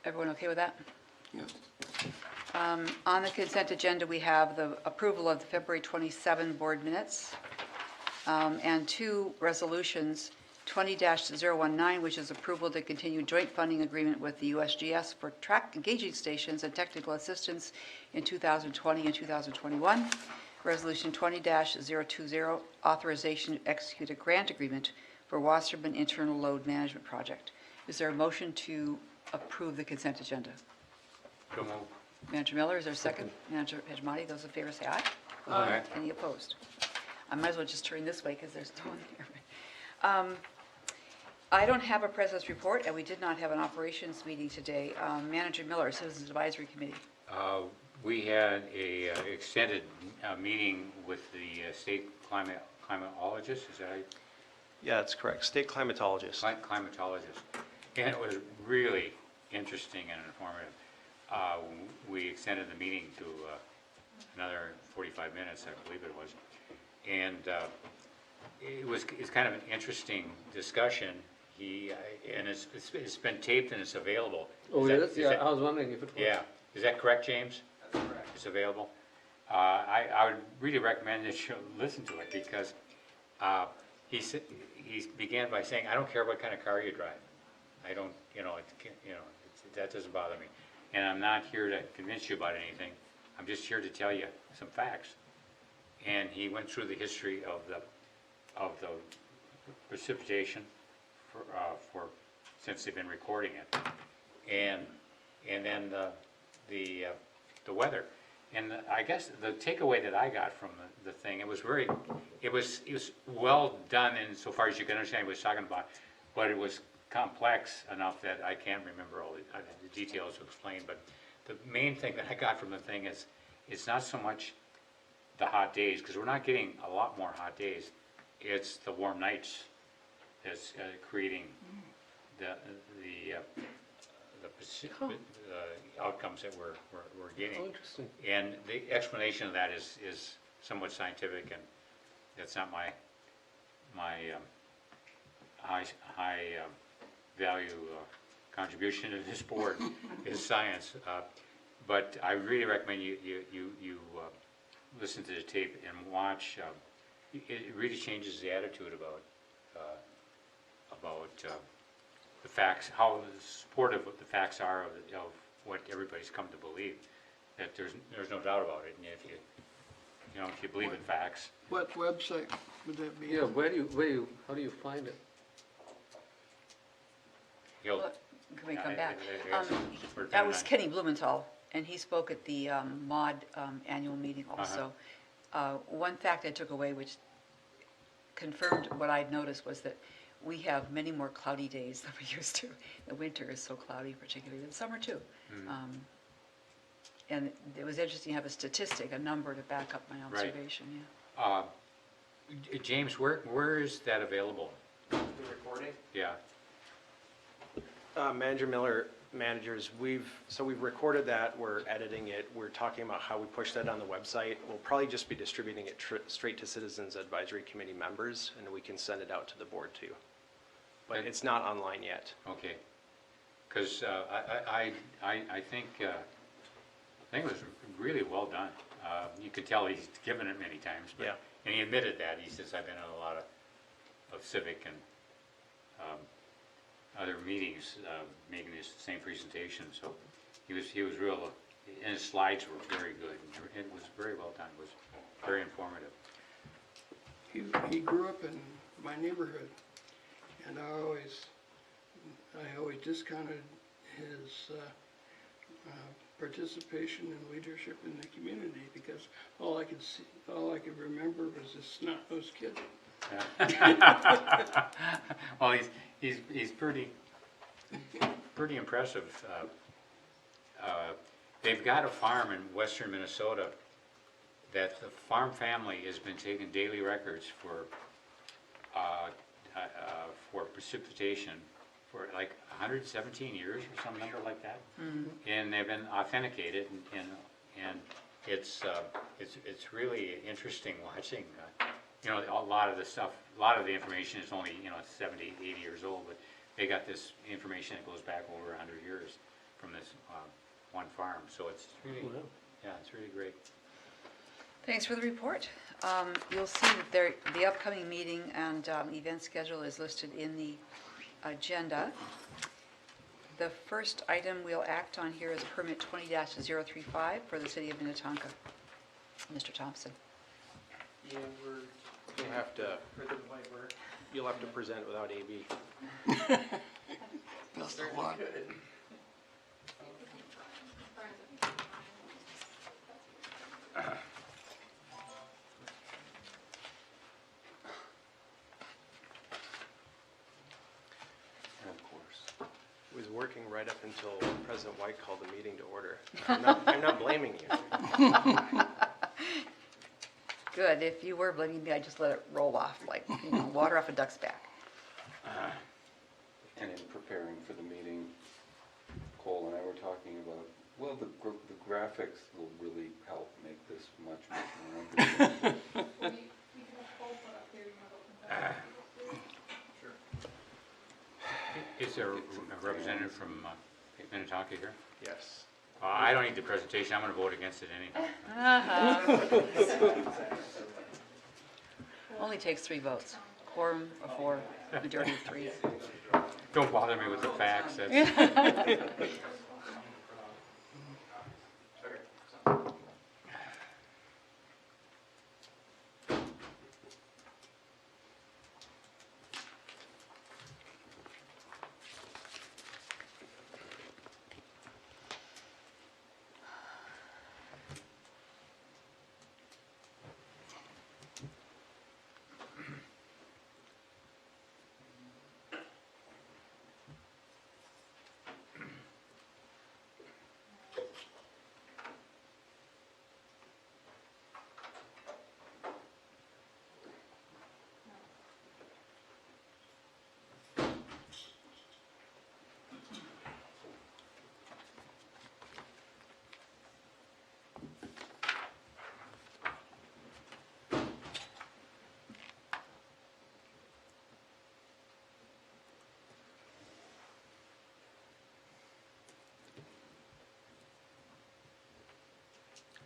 Everyone okay with that? Yes. On the consent agenda, we have the approval of the February 27 board minutes and two resolutions, 20-019, which is approval to continue joint funding agreement with the USGS for track engaging stations and technical assistance in 2020 and 2021. Resolution 20-020, authorization to execute a grant agreement for Wasserman Internal Load Management Project. Is there a motion to approve the consent agenda? So moved. Manager Miller, is there a second? Manager Hejmati, those in favor say aye. Aye. Any opposed? I might as well just turn this way because there's no one here. I don't have a president's report, and we did not have an operations meeting today. Manager Miller, Citizens Advisory Committee. We had a extended meeting with the state climatologist, is that right? Yeah, that's correct. State climatologist. Climatologist. And it was really interesting and informative. We extended the meeting to another 45 minutes, I believe it was. And it's kind of an interesting discussion. And it's been taped and it's available. Oh, Is that- yes? is Yeah, that- I was wondering if it was. Yeah, is that correct, James? That's correct. It's available. I would really recommend that you listen to it because he began by saying, "I don't care what kind of car you drive. I don't, that doesn't bother me. And I'm not here to convince you about anything. I'm just here to tell you some facts." And he went through the history of the precipitation for since they've been recording it, and then the weather. And I guess the takeaway that I got from the thing, it was well done insofar as you can understand what he was talking about, but it was complex enough that I can't remember all the details to explain. But the main thing that I got from the thing is it's not so much the hot days, because we're not getting a lot more hot days. It's the warm nights that's creating the outcomes that we're getting. Oh, interesting. And the explanation of that is somewhat scientific, and that's not my high value contribution to this board is science. But I really recommend you listen to the tape and watch. It really changes the attitude about the facts, how supportive the facts are of what everybody's come to believe. That there's no doubt about it. And if you believe in facts, What website would that be? Yeah, how do you find it? you'll. Well, Can we come back? Yes, we're That was done. Kenny Blumenthal, and he spoke at the MOD annual meeting also. One fact I took away, which confirmed what I'd noticed, was that we have many more cloudy days than we used to. The winter is so cloudy, particularly in summer too. And it was interesting to have a statistic, a number to back up my observation, yeah. James, where is that available? The recording? Yeah. Manager Miller, managers, we've recorded that, we're editing it, we're talking about how we push that on the website. We'll probably just be distributing it straight to Citizens Advisory Committee members, and we can send it out to the board too. But Okay. it's not online yet. Okay. Because I think it was really well done. You could tell he's given it many times. But, Yeah. And he admitted that. He says, "I've been in a lot of civic and other meetings making this same presentation." So he was real, and his slides were very good. It was very well done. It was very informative. He grew up in my neighborhood, and I always discounted his participation and leadership in the community because all I could remember was this snot-nosed kid. Well, he's pretty impressive. They've got a farm in western Minnesota that the farm family has been taking daily records for precipitation for like 117 years or some number like that, and they've been authenticated, and it's really interesting watching. A lot of the stuff, a lot of the information is only 70, 80 years old, but they got this information that goes back over 100 years from this one farm, so it's really, Wow. yeah, it's really great. Thanks for the report. You'll see that the upcoming meeting and event schedule is listed in the agenda. The first item we'll act on here is permit 20-035 for the city of Minnetonka. Mr. Thompson. Yeah, you'll have to, you'll have to present without AB. That's the one. It was working right up until President White called the meeting to order. I'm not blaming you. Good. If you were blaming me, I'd just let it roll off like, water off a duck's back. And in preparing for the meeting, Cole and I were talking about, well, the graphics will really help make this much more interesting. Is there a representative from Minnetonka here? Yes. I don't need the presentation, I'm gonna vote against it anyhow. Only takes 3 votes. Quorum of 4, majority of 3. Don't bother me with the facts, that's,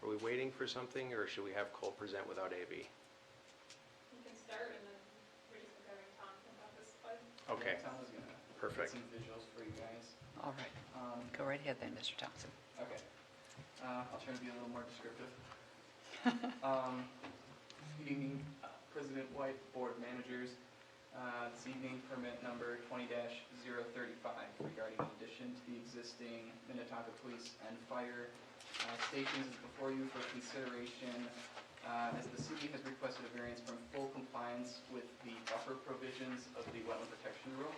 Are we waiting for something, or should we have Cole present without AB? You can start and then we're just having Tom come up this slide. Okay, Tom was gonna perfect. get some visuals for you guys. All right. Go right ahead then, Mr. Thompson. Okay. I'll try to be a little more descriptive. Good evening, President White, Board Managers. This evening, permit number 20-035 regarding addition to the existing Minnetonka Police and Fire stations is before you for consideration, as the city has requested a variance from full compliance with the buffer provisions of the wetland protection rule.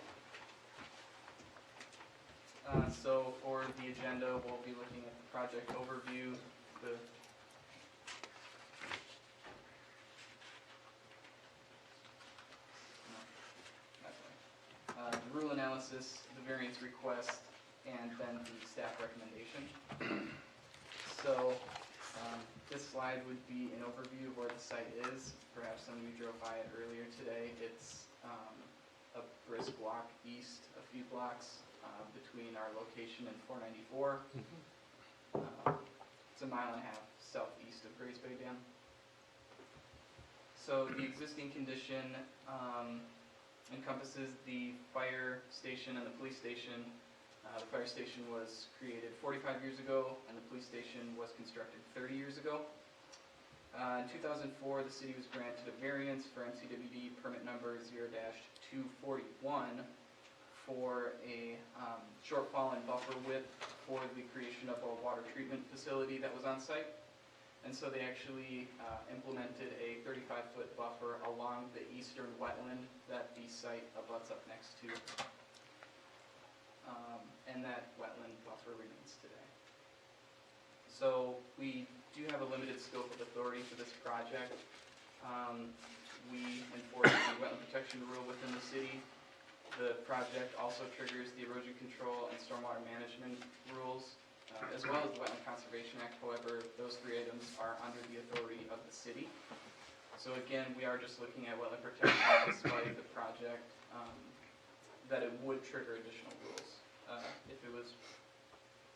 So for the agenda, we'll be looking at the project overview, the rule analysis, the variance request, and then the staff recommendation. So this slide would be an overview of where the site is. Perhaps some of you drove by it earlier today. It's a brisk walk east, a few blocks between our location and 494. It's a mile and a half southeast of Grays Bay Dam. So the existing condition encompasses the fire station and the police station. The fire station was created 45 years ago, and the police station was constructed 30 years ago. In 2004, the city was granted a variance for NCWD permit number 0-241 for a shortfall in buffer width for the creation of a water treatment facility that was on site. And so they actually implemented a 35-foot buffer along the eastern wetland that the site abuts up next to. And that wetland buffer remains today. So we do have a limited scope of authority for this project. We enforce the wetland protection rule within the city. The project also triggers the erosion control and stormwater management rules, as well as the Wetland Conservation Act. However, those 3 items are under the authority of the city. So again, we are just looking at wetland protection despite the project, that it would trigger additional rules if it was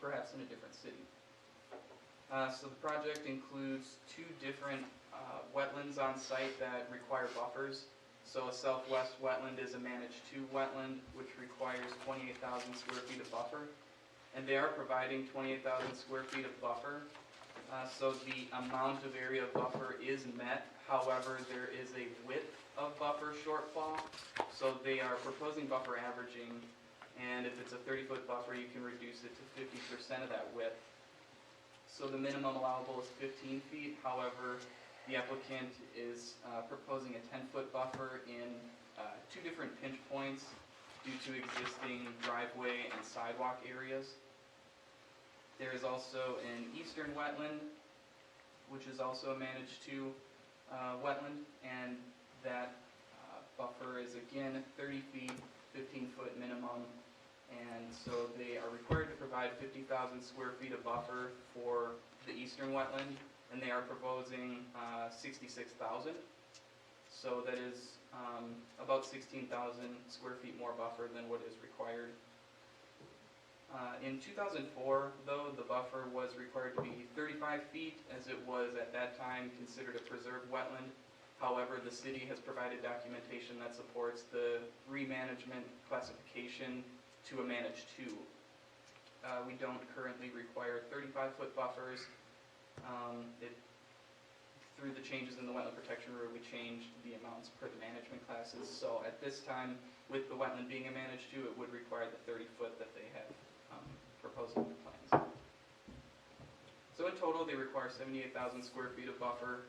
perhaps in a different city. So the project includes 2 different wetlands on site that require buffers. So a southwest wetland is a managed 2 wetland, which requires 28,000 square feet of buffer. And they are providing 28,000 square feet of buffer. So the amount of area of buffer is met. However, there is a width of buffer shortfall. So they are proposing buffer averaging, and if it's a 30-foot buffer, you can reduce it to 50% of that width. So the minimum allowable is 15 feet. However, the applicant is proposing a 10-foot buffer in 2 different pinch points due to existing driveway and sidewalk areas. There is also an eastern wetland, which is also a managed 2 wetland, and that buffer is again 30 feet, 15-foot minimum, and so they are required to provide 50,000 square feet of buffer for the eastern wetland, and they are proposing 66,000. So that is about 16,000 square feet more buffer than what is required. In 2004, though, the buffer was required to be 35 feet, as it was at that time considered a preserved wetland. However, the city has provided documentation that supports the remanagement classification to a managed 2. We don't currently require 35-foot buffers. Through the changes in the wetland protection rule, we changed the amounts per the management classes. So at this time, with the wetland being a managed 2, it would require the 30-foot that they have proposed in the plans. So in total, they require 78,000 square feet of buffer,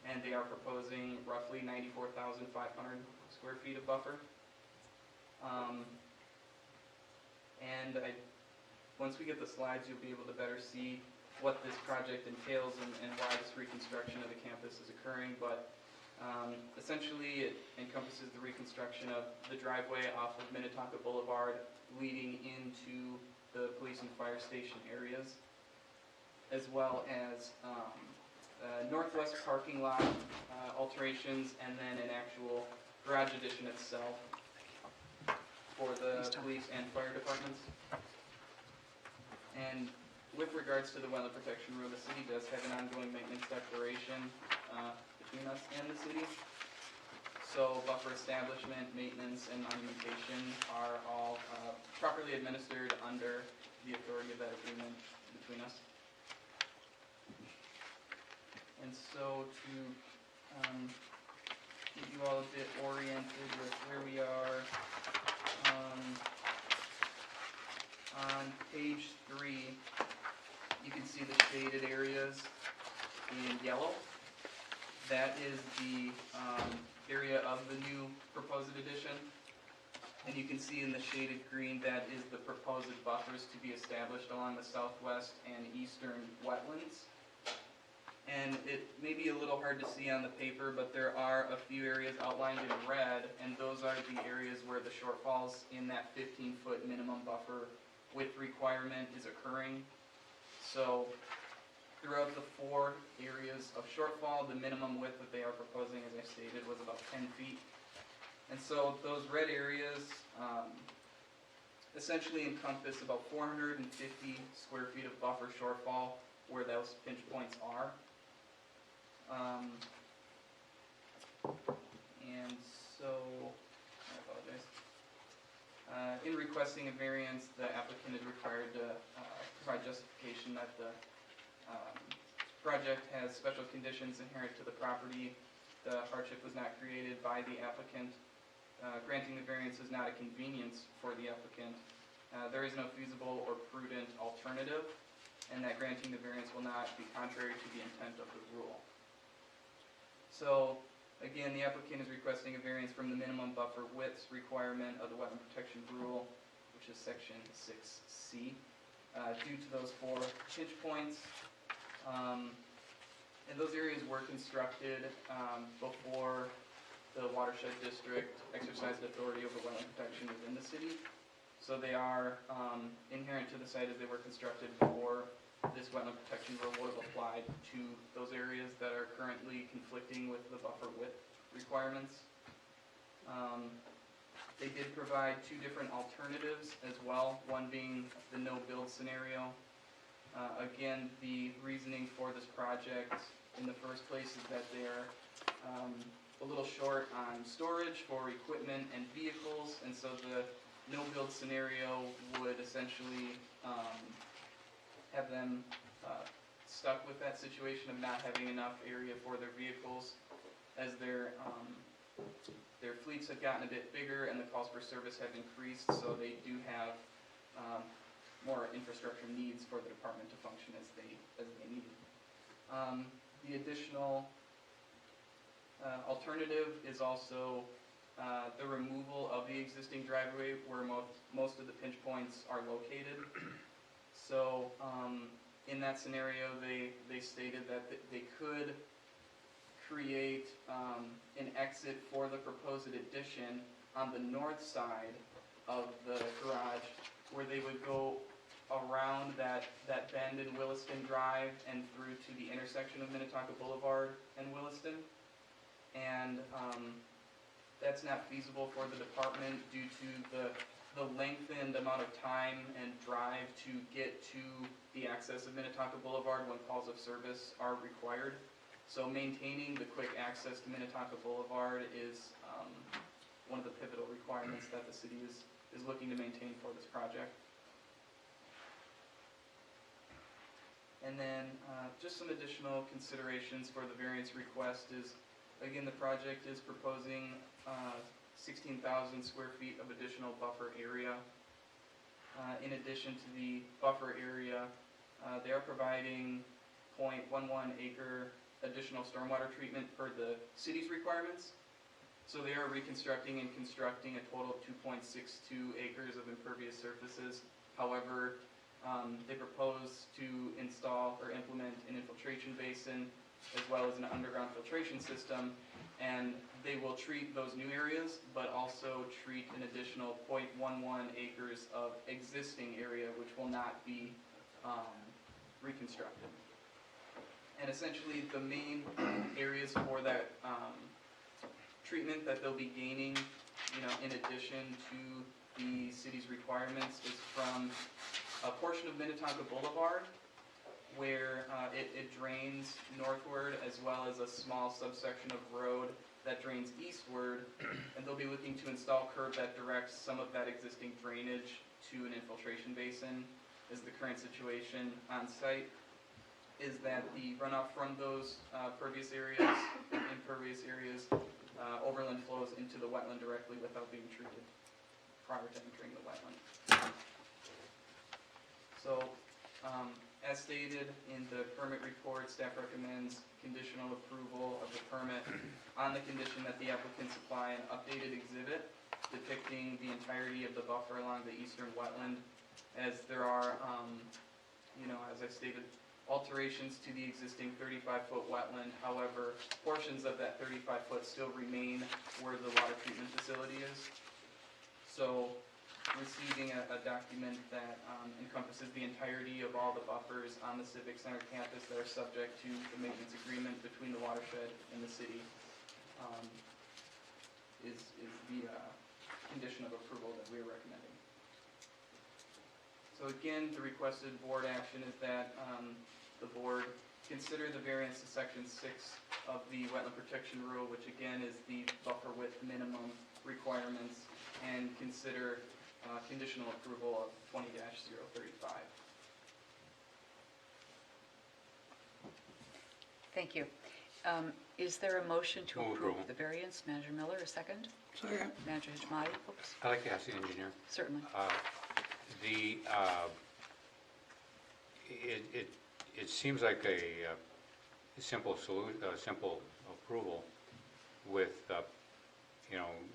and they are proposing roughly 94,500 square feet of buffer. Once we get the slides, you'll be able to better see what this project entails and why this reconstruction of the campus is occurring. But essentially, it encompasses the reconstruction of the driveway off of Minnetonka Boulevard leading into the police and fire station areas, as well as northwest parking lot alterations, and then an actual garage addition itself for the police and fire departments. And with regards to the wetland protection rule, the city does have an ongoing maintenance declaration between us and the city. So buffer establishment, maintenance, and monumentation are all properly administered under the authority of that agreement between us. And so to get you all a bit oriented with where we are, on page 3, you can see the shaded areas in yellow. That is the area of the new proposed addition. And you can see in the shaded green, that is the proposed buffers to be established along the southwest and eastern wetlands. And it may be a little hard to see on the paper, but there are a few areas outlined in red, and those are the areas where the shortfalls in that 15-foot minimum buffer width requirement is occurring. So throughout the 4 areas of shortfall, the minimum width that they are proposing, as I stated, was about 10 feet. And so those red areas essentially encompass about 450 square feet of buffer shortfall where those pinch points are. And so, I apologize. In requesting a variance, the applicant is required to provide justification that the project has special conditions inherent to the property. The hardship was not created by the applicant. Granting the variance is not a convenience for the applicant. There is no feasible or prudent alternative, and that granting the variance will not be contrary to the intent of the rule. So, again, the applicant is requesting a variance from the minimum buffer widths requirement of the wetland protection rule, which is section 6C, due to those 4 pinch points. And those areas were constructed before the watershed district exercised authority over wetland protection within the city. So they are inherent to the site as they were constructed before this wetland protection rule would have applied to those areas that are currently conflicting with the buffer width requirements. They did provide 2 different alternatives as well, one being the no-build scenario Again, the reasoning for this project in the first place is that they're a little short on storage for equipment and vehicles, and so the no-build scenario would essentially have them stuck with that situation of not having enough area for their vehicles as their fleets have gotten a bit bigger and the calls for service have increased, so they do have more infrastructure needs for the department to function as they need. The additional alternative is also the removal of the existing driveway where most of the pinch points are located. So in that scenario, they stated that they could create an exit for the proposed addition on the north side of the garage where they would go around that bend in Williston Drive and through to the intersection of Minnetonka Boulevard and Williston. And that's not feasible for the department due to the lengthened amount of time and drive to get to the access of Minnetonka Boulevard when calls of service are required. So maintaining the quick access to Minnetonka Boulevard is one of the pivotal requirements that the city is looking to maintain for this project. And then just some additional considerations for the variance request is, again, the project is proposing 16,000 square feet of additional buffer area. In addition to the buffer area, they are providing 0.11 acre additional stormwater treatment per the city's requirements. So they are reconstructing and constructing a total of 2.62 acres of impervious surfaces. However, they propose to install or implement an infiltration basin as well as an underground filtration system, and they will treat those new areas, but also treat an additional 0.11 acres of existing area, which will not be reconstructed. And essentially, the main areas for that treatment that they'll be gaining, in addition to the city's requirements, is from a portion of Minnetonka Boulevard, where it drains northward, as well as a small subsection of road that drains eastward, and they'll be looking to install curb that directs some of that existing drainage to an infiltration basin. Is the current situation on site is that the runoff from those impervious areas overland flows into the wetland directly without being treated prior to entering the wetland. So, as stated in the permit report, staff recommends conditional approval of the permit on the condition that the applicant supply an updated exhibit depicting the entirety of the buffer along the eastern wetland, as there are, as I stated, alterations to the existing 35-foot wetland. However, portions of that 35-foot still remain where the water treatment facility is. So, receiving a document that encompasses the entirety of all the buffers on the Civic Center campus that are subject to the maintenance agreement between the watershed and the city is the condition of approval that we are recommending. So again, the requested board action is that the board consider the variance to section 6 of the wetland protection rule, which again is the buffer width minimum requirements, and consider conditional approval of 20-035. Thank you. Is there a motion to Move approve approval. the variance? Manager Miller, a second? Second. Manager Hajmadi, oops, I'd like to ask the engineer. certainly. It seems like a simple simple approval with,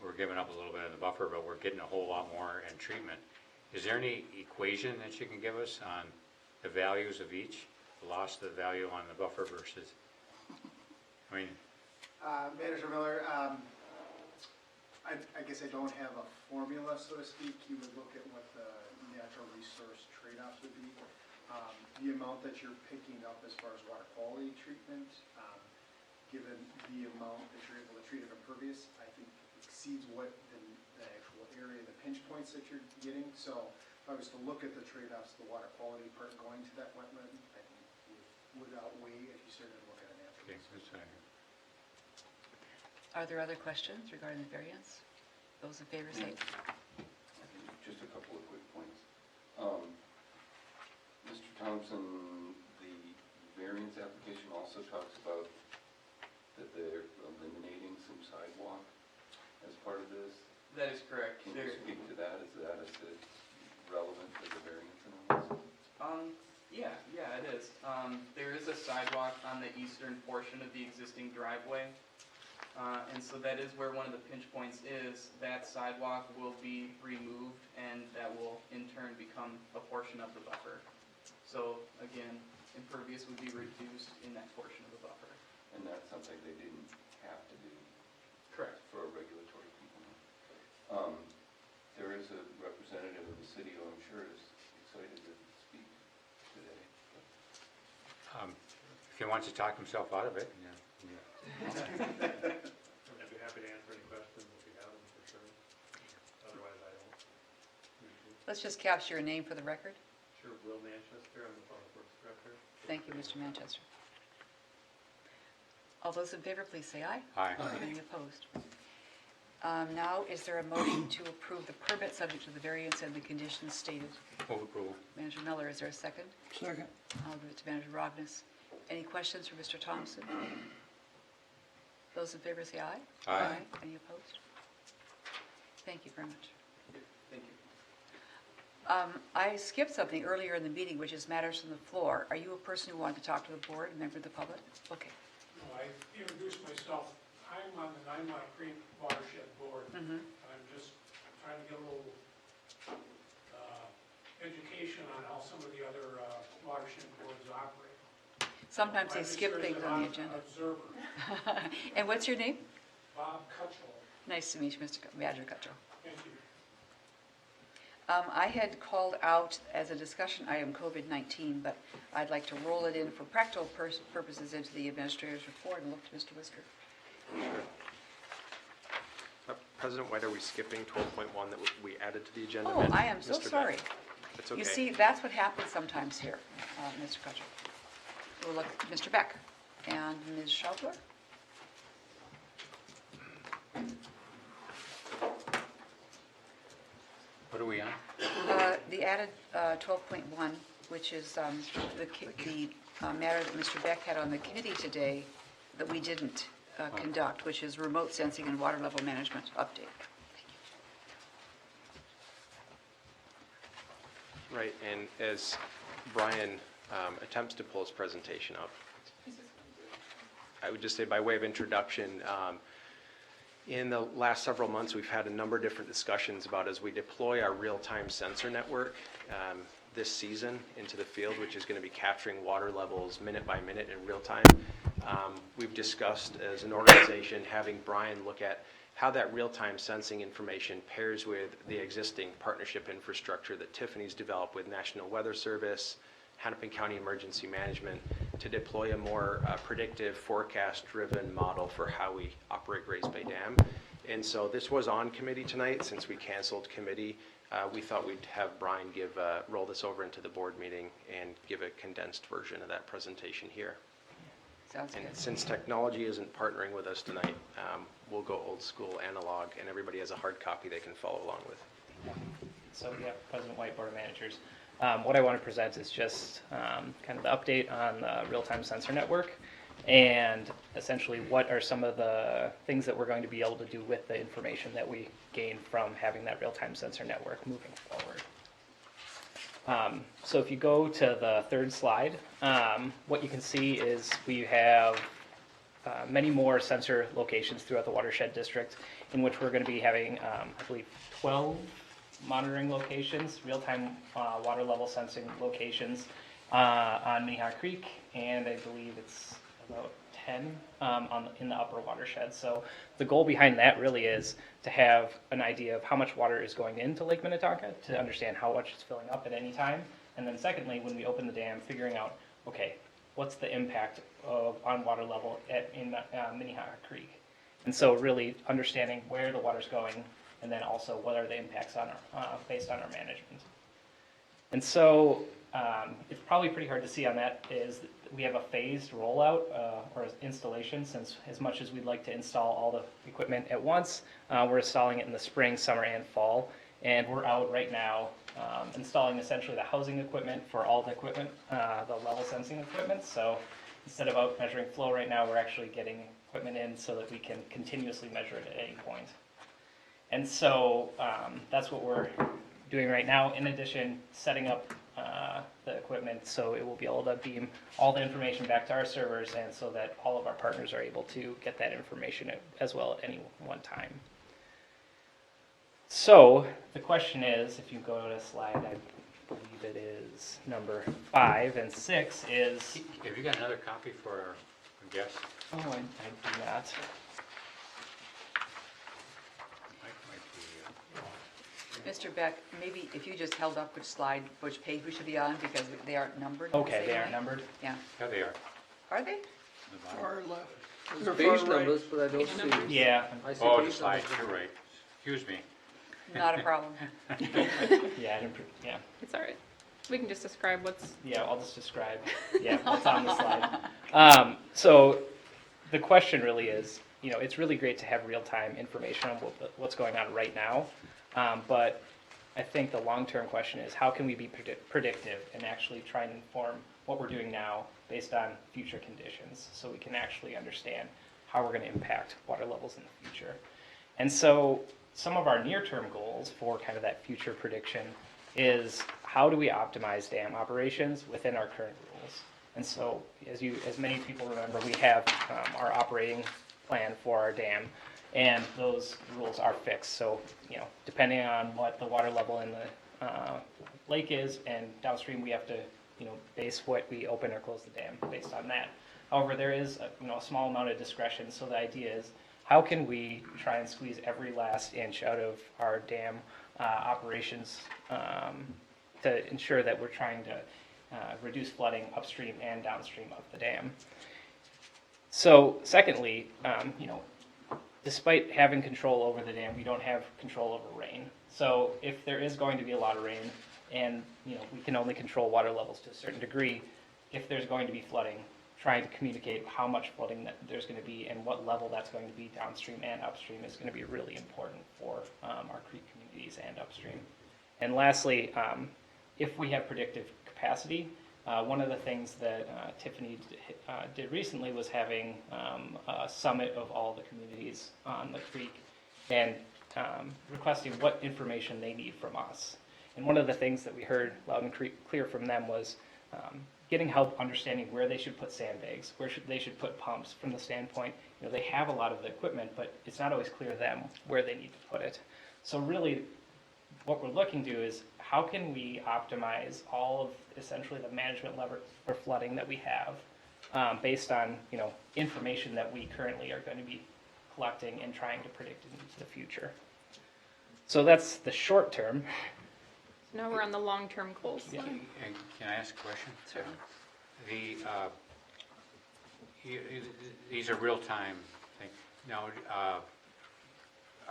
we're giving up a little bit of the buffer, but we're getting a whole lot more in treatment. Is there any equation that you can give us on the values of each? The loss of the value on the buffer versus, Manager Miller, I guess I don't have a formula, so to speak. You would look at what the natural resource trade-offs would be. The amount that you're picking up as far as water quality treatment, given the amount that you're able to treat of impervious, I think exceeds what the actual area, the pinch points that you're getting. So I was to look at the trade-offs, the water quality part going to that wetland, I think would outweigh if you started to look at a natural Okay, resource. that's fine. Are there other questions regarding the variance? Those in favor say Just a couple of quick points. Mr. Thompson, the variance application also talks about that they're eliminating some sidewalk as part of this. That is correct. Can you speak to that? Is it relevant to the variance analysis? Yeah, it is. There is a sidewalk on the eastern portion of the existing driveway. And so that is where one of the pinch points is. That sidewalk will be removed and that will in turn become a portion of the buffer. So again, impervious would be reduced in that portion of the buffer. And that's something they didn't have to do Correct. for a regulatory component. There is a representative of the city who I'm sure is excited to speak today. If he wants to talk himself out of it, yeah. I'd be happy to answer any questions if you have them, for sure. Otherwise, I don't. Let's just capture your name for the record. Sure, Will Manchester, I'm the Public Works Director. Thank you, Mr. Manchester. All those in favor, please say aye. Aye. Any opposed? Now, is there a motion to approve the permit subject to the variance and the conditions stated? Move approval. Manager Miller, is there a second? Second. I'll give it to Manager Rognus. Any questions for Mr. Thompson? Those in favor say aye. Aye. Any opposed? Thank you very much. Thank you. I skipped something earlier in the meeting, which is matters from the floor. Are you a person who wanted to talk to the board, a member of the public? Okay. No, I introduced myself. I'm on the Nine Mile Creek Watershed Board. Mhm. I'm just trying to get a little education on how some of the other watershed boards operate. Sometimes they I'm just skip here as things an on the agenda. Observer. And what's your name? Bob Cutchell, Nice to meet you, Manager Cuttrell. thank you. I had called out as a discussion item COVID-19, but I'd like to roll it in for practical purposes into the administrator's report and look to Mr. Whisker. President White, are we skipping 12.1 that we added to the agenda? Oh, I am so Mr. Beck? sorry. It's okay. You see, that's what happens sometimes here, Mr. Cuttrell. We'll look at Mr. Beck and Ms. Schaufler. What are we on? The added 12.1, which is the matter that Mr. Beck had on the committee today that we didn't conduct, which is remote sensing and water level management update. Right, and as Brian attempts to pull his presentation up, I would just say by way of introduction, in the last several months, we've had a number of different discussions about as we deploy our real-time sensor network this season into the field, which is going to be capturing water levels minute by minute in real time. We've discussed as an organization having Brian look at how that real-time sensing information pairs with the existing partnership infrastructure that Tiffany's developed with National Weather Service, Hennepin County Emergency Management, to deploy a more predictive, forecast-driven model for how we operate Grays Bay Dam. And so this was on committee tonight. Since we canceled committee, we thought we'd have Brian roll this over into the board meeting and give a condensed version of that presentation here. Sounds And good. since technology isn't partnering with us tonight, we'll go old school analog, and everybody has a hard copy they can follow along with. So, yeah, President White, Board of Managers. What I want to present is just kind of the update on the real-time sensor network and essentially what are some of the things that we're going to be able to do with the information that we gain from having that real-time sensor network moving forward. So if you go to the third slide, what you can see is we have many more sensor locations throughout the watershed district in which we're going to be having, I believe, 12 monitoring locations, real-time water level sensing locations on Minnehaha Creek, and I believe it's about 10 in the upper watershed. So the goal behind that really is to have an idea of how much water is going into Lake Minnetonka, to understand how much it's filling up at any time, and then secondly, when we open the dam, figuring out, okay, what's the impact on water level in Minnehaha Creek. And so really understanding where the water's going, and then also what are the impacts on our, based on our management. And so it's probably pretty hard to see on that is that we have a phased rollout or installation, since as much as we'd like to install all the equipment at once, we're installing it in the spring, summer, and fall. And we're out right now installing essentially the housing equipment for all the equipment, the level sensing equipment. So instead of out measuring flow right now, we're actually getting equipment in so that we can continuously measure it at any point. And so that's what we're doing right now. In addition, setting up the equipment so it will be able to beam all the information back to our servers, and so that all of our partners are able to get that information as well at any one time. So the question is, if you go to slide, I believe it is number 5 and 6 is. Have you got another copy for our guest? Oh, I do not. Mr. Beck, maybe if you just held up which slide, which page we should be on, because they aren't numbered. in the Okay, same they are way. numbered. Yeah. Yeah, they are. Are they? The bottom. Far left. There's Or page far right. numbers, but I don't see. Yeah, I see Oh, the page slides, numbers. you're right. Excuse me. Not a problem. yeah, I didn't yeah. It's all right. We can just describe what's. Yeah, I'll just describe, what's on the slide. So the question really is, it's really great to have real-time information on what's going on right now. But I think the long-term question is, how can we be predictive and actually try and inform what we're doing now based on future conditions, so we can actually understand how we're going to impact water levels in the future. And so some of our near-term goals for kind of that future prediction is, how do we optimize dam operations within our current rules? And so, as many people remember, we have our operating plan for our dam, and those rules are fixed. So, depending on what the water level in the lake is, and downstream, we have to, base what we open or close the dam based on that. However, there is a small amount of discretion. So the idea is, how can we try and squeeze every last inch out of our dam operations to ensure that we're trying to reduce flooding upstream and downstream of the dam? So secondly, despite having control over the dam, we don't have control over rain. So if there is going to be a lot of rain, and we can only control water levels to a certain degree, if there's going to be flooding, trying to communicate how much flooding that there's going to be and what level that's going to be downstream and upstream is going to be really important for our creek communities and upstream. And lastly, if we have predictive capacity, one of the things that Tiffany did recently was having a summit of all the communities on the creek and requesting what information they need from us. And one of the things that we heard loud and clear from them was getting help understanding where they should put sandbags, where they should put pumps, from the standpoint, they have a lot of the equipment, but it's not always clear to them where they need to put it. So really, what we're looking to is, how can we optimize all of essentially the management levers for flooding that we have based on information that we currently are going to be collecting and trying to predict into the future. So that's the short term. Now we're on the long-term goals. Yeah. And can I ask a question? Certainly. These are real-time things. Now,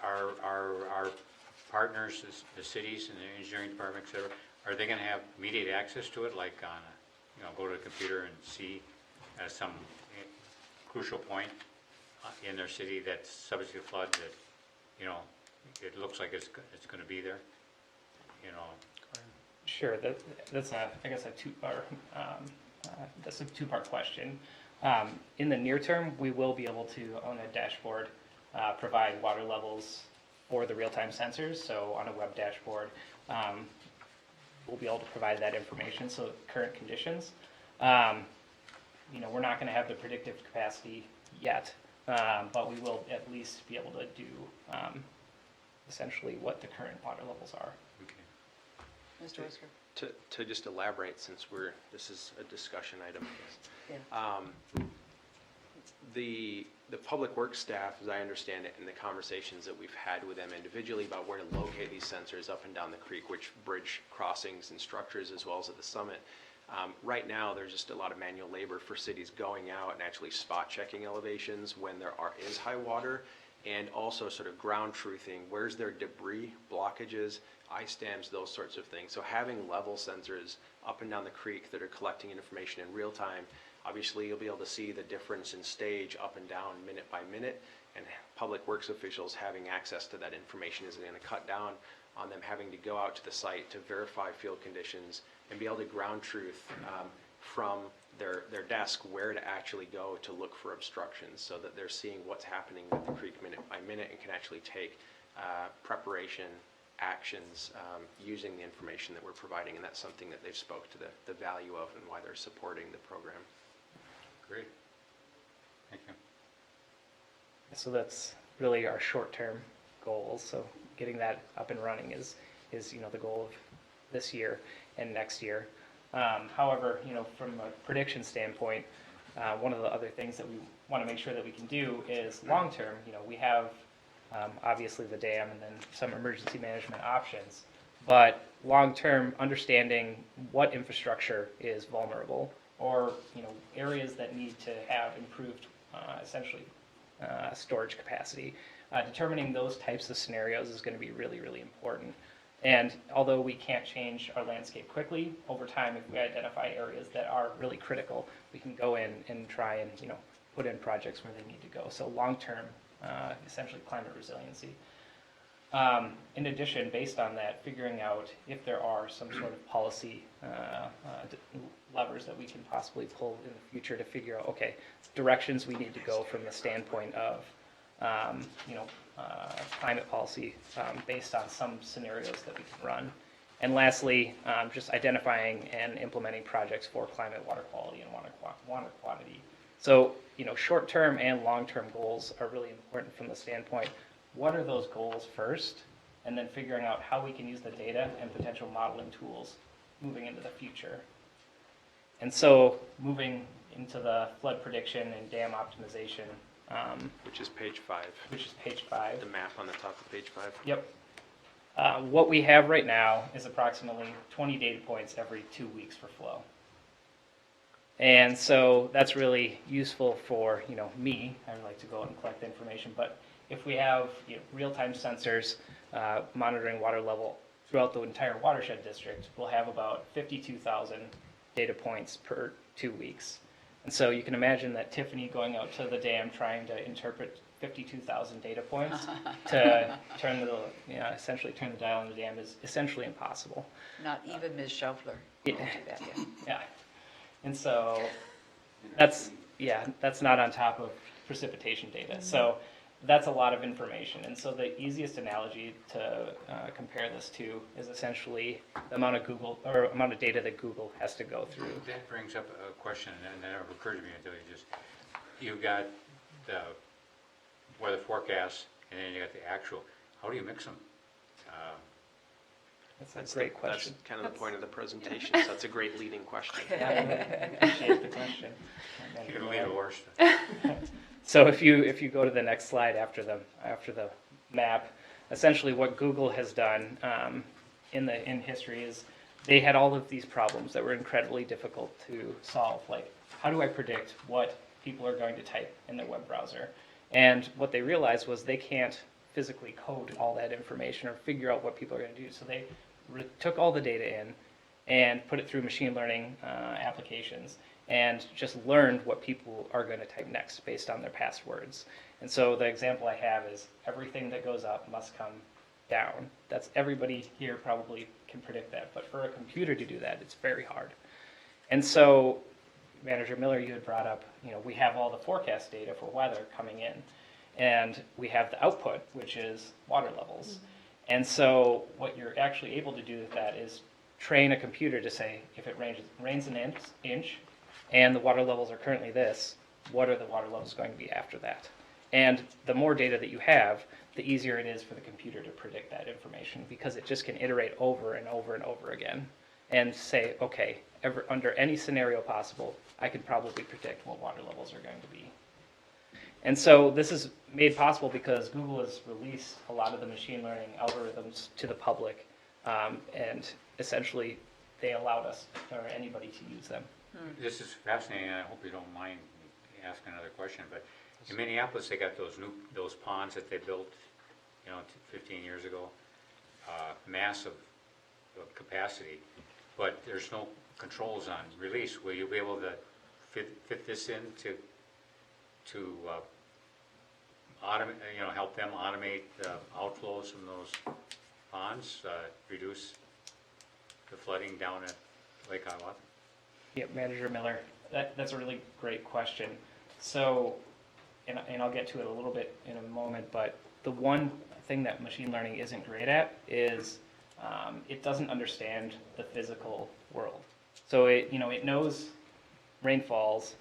our partners, the cities and the engineering department, et cetera, are they going to have immediate access to it, like on go to the computer and see some crucial point in their city that's subject to flood that, it looks like it's going to be there? Sure, that's a two-part question. In the near term, we will be able to, on a dashboard, provide water levels for the real-time sensors. So on a web dashboard, we'll be able to provide that information. So current conditions, we're not going to have the predictive capacity yet, but we will at least be able to do essentially what the current water levels are. Mr. Whisker? To just elaborate, since this is a discussion item, Yeah. The public works staff, as I understand it, in the conversations that we've had with them individually about where to locate these sensors up and down the creek, which bridge crossings and structures, as well as at the summit. Right now, there's just a lot of manual labor for cities going out and actually spot checking elevations when there is high water. and also sort of ground truthing, where's there debris, blockages, ice dams, those sorts of things. So having level sensors up and down the creek that are collecting information in real time, obviously you'll be able to see the difference in stage up and down minute by minute, and public works officials having access to that information is going to cut down on them having to go out to the site to verify field conditions and be able to ground truth from their desk where to actually go to look for obstructions, so that they're seeing what's happening with the creek minute by minute and can actually take preparation actions using the information that we're providing. And that's something that they've spoke to the value of and why they're supporting the program. Great. Thank you. So that's really our short-term goals. So getting that up and running is the goal of this year and next year. However, from a prediction standpoint, one of the other things that we want to make sure that we can do is long-term. We have obviously the dam and then some emergency management options, but long-term understanding what infrastructure is vulnerable, or areas that need to have improved essentially storage capacity. Determining those types of scenarios is going to be really, really important. And although we can't change our landscape quickly, over time, if we identify areas that are really critical, we can go in and try and put in projects where they need to go. So long-term, essentially climate resiliency. In addition, based on that, figuring out if there are some sort of policy levers that we can possibly pull in the future to figure out, okay, directions we need to go from the standpoint of climate policy based on some scenarios that we can run. And lastly, just identifying and implementing projects for climate, water quality, and water quantity. So, short-term and long-term goals are really important from the standpoint, what are those goals first? And then figuring out how we can use the data and potential modeling tools moving into the future. And so, moving into the flood prediction and dam optimization, Which is page 5. which is page 5. The map on the top of page 5. Yep. What we have right now is approximately 20 data points every 2 weeks for flow. And so that's really useful for, me. I would like to go out and collect the information. But if we have real-time sensors monitoring water level throughout the entire watershed district, we'll have about 52,000 data points per 2 weeks. And so you can imagine that Tiffany going out to the dam trying to interpret 52,000 data points to essentially turn the dial on the dam is essentially impossible. Not even Ms. Schaufler. Yeah. will do that, yeah. Yeah. And so that's not on top of precipitation data. So that's a lot of information. And so the easiest analogy to compare this to is essentially the amount of data that Google has to go through. That brings up a question, and that never occurred to me until you've got the weather forecast, and then you got the actual. How do you mix them? That's a great question. That's kind of the point of the presentation, so that's a great leading question. Yeah, I appreciate the question. You can leave it worse. So if you go to the next slide after the map, essentially what Google has done in history is they had all of these problems that were incredibly difficult to solve. Like, how do I predict what people are going to type in their web browser? And what they realized was they can't physically code all that information or figure out what people are going to do. So they took all the data in and put it through machine learning applications and just learned what people are going to type next based on their past words. And so the example I have is everything that goes up must come down. That's everybody here probably can predict that, but for a computer to do that, it's very hard. And so Manager Miller, you had brought up, we have all the forecast data for weather coming in, and we have the output, which is water levels. And so what you're actually able to do with that is train a computer to say, if it rains an inch, and the water levels are currently this, what are the water levels going to be after that? And the more data that you have, the easier it is for the computer to predict that information, because it just can iterate over and over and over again and say, okay, under any scenario possible, I can probably predict what water levels are going to be. And so this is made possible because Google has released a lot of the machine learning algorithms to the public, and essentially they allowed us, or anybody, to use them. This is fascinating, and I hope you don't mind me asking another question, but In Minneapolis, they got those ponds that they built, 15 years ago, massive capacity, but there's no controls on release. Will you be able to fit this in to automate, help them automate the outflows from those ponds, reduce the flooding down at Lake Hiawatha? Yeah, Manager Miller, that's a really great question. So, and I'll get to it a little bit in a moment, but the one thing that machine learning isn't great at is it doesn't understand the physical world. So it knows rainfalls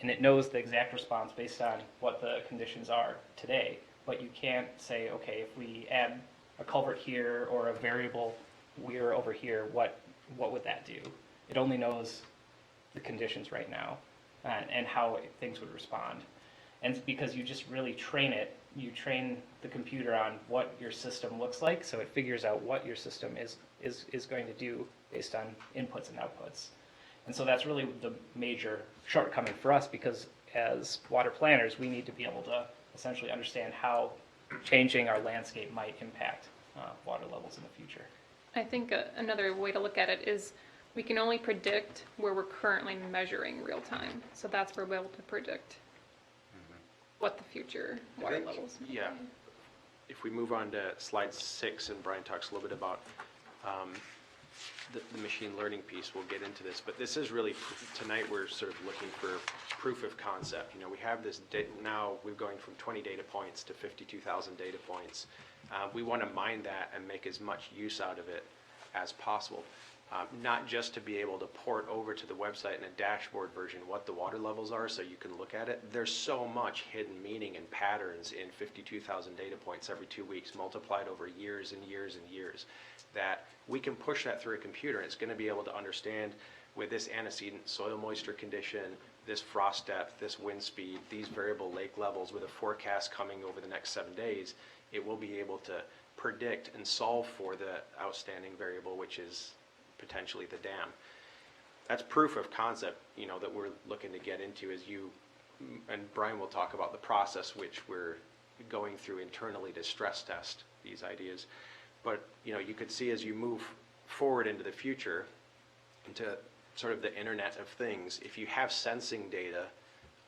and it knows the exact response based on what the conditions are today, but you can't say, okay, if we add a culvert here or a variable weir over here, what would that do? It only knows the conditions right now and how things would respond. And because you just really train it, you train the computer on what your system looks like, so it figures out what your system is going to do based on inputs and outputs. And so that's really the major shortcoming for us, because as water planners, we need to be able to essentially understand how changing our landscape might impact water levels in the future. I think another way to look at it is we can only predict where we're currently measuring real time. So that's where we're able to predict what the future water think, levels may yeah. be. If we move on to slide 6, and Brian talks a little bit about the machine learning piece, we'll get into this, but this is really, tonight we're sort of looking for proof of concept. We have this, now we're going from 20 data points to 52,000 data points. We want to mine that and make as much use out of it as possible. Not just to be able to port over to the website in a dashboard version what the water levels are so you can look at it. There's so much hidden meaning and patterns in 52,000 data points every 2 weeks multiplied over years and years and years that we can push that through a computer, and it's going to be able to understand with this antecedent soil moisture condition, this frost depth, this wind speed, these variable lake levels with a forecast coming over the next 7 days, it will be able to predict and solve for the outstanding variable, which is potentially the dam. That's proof of concept, that we're looking to get into, as you, and Brian will talk about the process which we're going through internally to stress test these ideas. But, you could see as you move forward into the future, into sort of the Internet of Things, if you have sensing data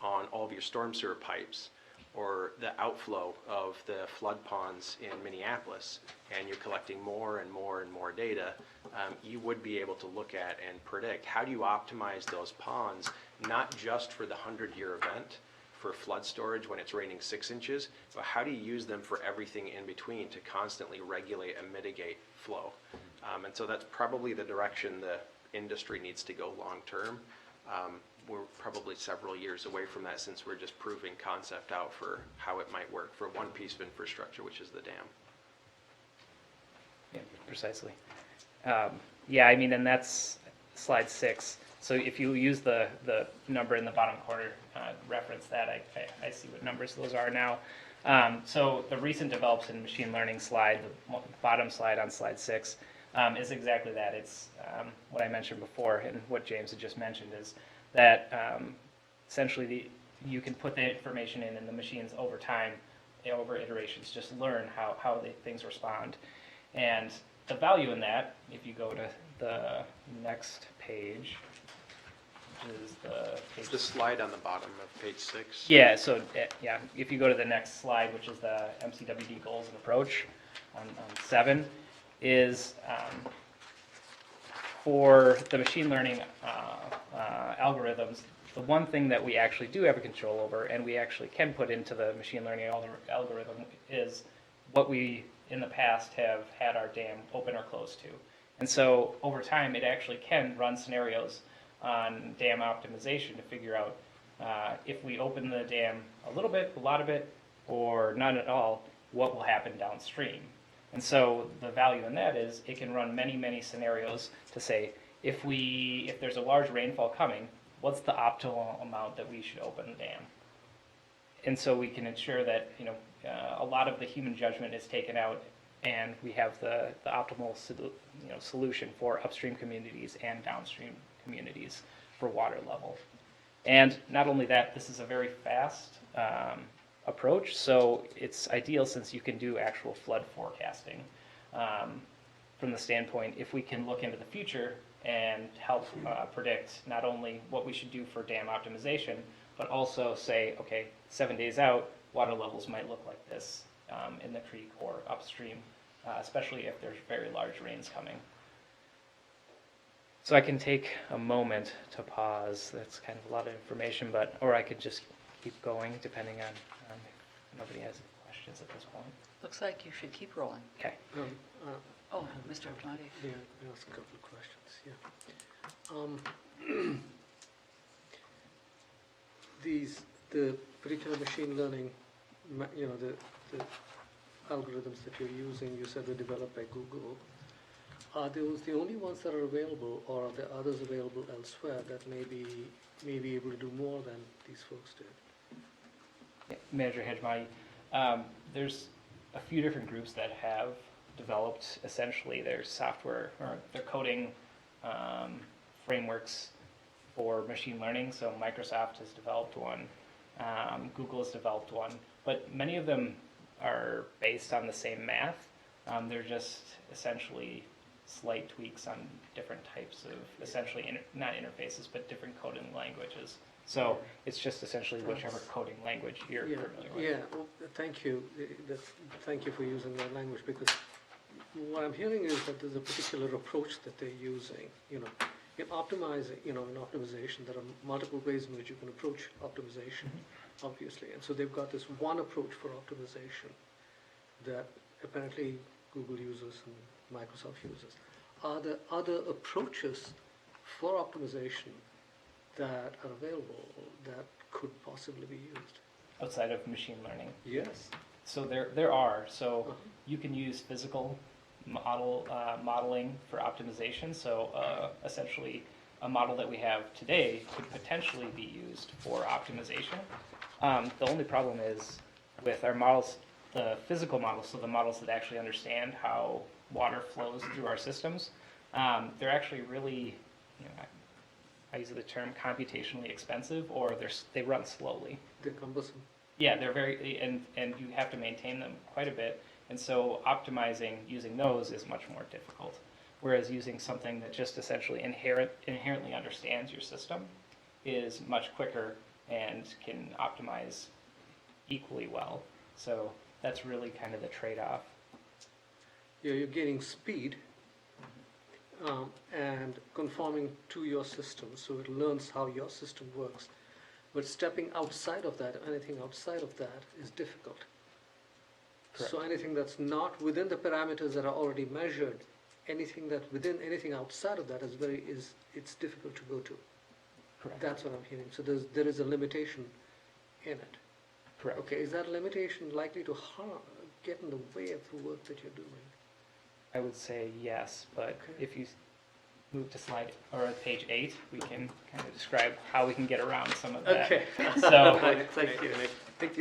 on all of your storm sewer pipes or the outflow of the flood ponds in Minneapolis, and you're collecting more and more and more data, you would be able to look at and predict how do you optimize those ponds, not just for the 100-year event for flood storage when it's raining 6 inches, but how do you use them for everything in between to constantly regulate and mitigate flow. And so that's probably the direction the industry needs to go long term. We're probably several years away from that, since we're just proving concept out for how it might work for one piece of infrastructure, which is the dam. Yeah, precisely. And that's slide 6. So if you use the number in the bottom corner, reference that, I see what numbers those are now. So the recent develops in machine learning slide, the bottom slide on slide 6, is exactly that. It's what I mentioned before, and what James had just mentioned is that essentially you can put the information in, and the machines over time, over iterations, just learn how things respond. And the value in that, if you go to the next page, which is It's the slide on the bottom of page 6. Yeah, so if you go to the next slide, which is the MCWD goals and approach on 7, is for the machine learning algorithms, the one thing that we actually do have a control over, and we actually can put into the machine learning algorithm, is what we in the past have had our dam open or closed to. And so over time, it actually can run scenarios on dam optimization to figure out if we open the dam a little bit, a lot of it, or none at all, what will happen downstream. And so the value in that is it can run many, many scenarios to say, if there's a large rainfall coming, what's the optimal amount that we should open the dam? And so we can ensure that a lot of the human judgment is taken out, and we have the optimal solution for upstream communities and downstream communities for water level. And not only that, this is a very fast approach. So it's ideal since you can do actual flood forecasting. From the standpoint, if we can look into the future and help predict not only what we should do for dam optimization, but also say, okay, 7 days out, water levels might look like this in the creek or upstream, especially if there's very large rains coming. So I can take a moment to pause. That's kind of a lot of information, or I could just keep going depending on if nobody has any questions at this point. Looks like you should keep rolling. Okay. Oh, Mr. Abadi. Yeah, I'll ask a couple of questions, yeah. The particular machine learning, the algorithms that you're using, you said were developed by Google. Are those the only ones that are available, or are there others available elsewhere that may be able to do more than these folks did? Yeah, Manager Hejmati, there's a few different groups that have developed essentially their software or their coding frameworks for machine learning. So Microsoft has developed one, Google has developed one, but many of them are based on the same math. They're just essentially slight tweaks on different types of essentially not interfaces, but different coding languages. So it's just essentially whichever coding language you're familiar with. Yeah, well, thank you. Thank you for using that language, because what I'm hearing is that there's a particular approach that they're using. In optimizing, in optimization, there are multiple ways in which you can approach optimization, obviously. And so they've got this one approach for optimization that apparently Google uses and Microsoft uses. Are there other approaches for optimization that are available that could possibly be used? Outside of machine learning. Yes. So there are. So you can use physical modeling for optimization. So essentially, a model that we have today could potentially be used for optimization. The only problem is with our models, the physical models, so the models that actually understand how water flows through our systems, they're actually really, I use the term computationally expensive, or they run slowly. They're cumbersome. Yeah, they're very, and you have to maintain them quite a bit. And so optimizing using those is much more difficult. Whereas using something that just essentially inherently understands your system is much quicker and can optimize equally well. So that's really kind of the trade-off. Yeah, you're gaining speed and conforming to your system, so it learns how your system works. But stepping outside of that, anything outside of that is difficult. Correct. So anything that's not within the parameters that are already measured, anything outside of that it's difficult to go to. Correct. That's what I'm hearing. So there is a limitation in it. Correct. Okay, is that limitation likely to get in the way of the work that you're doing? I would say yes, but Okay. if you move to slide or page 8, we can kind of describe how we can get around some of that. Okay. So Thank you. And I think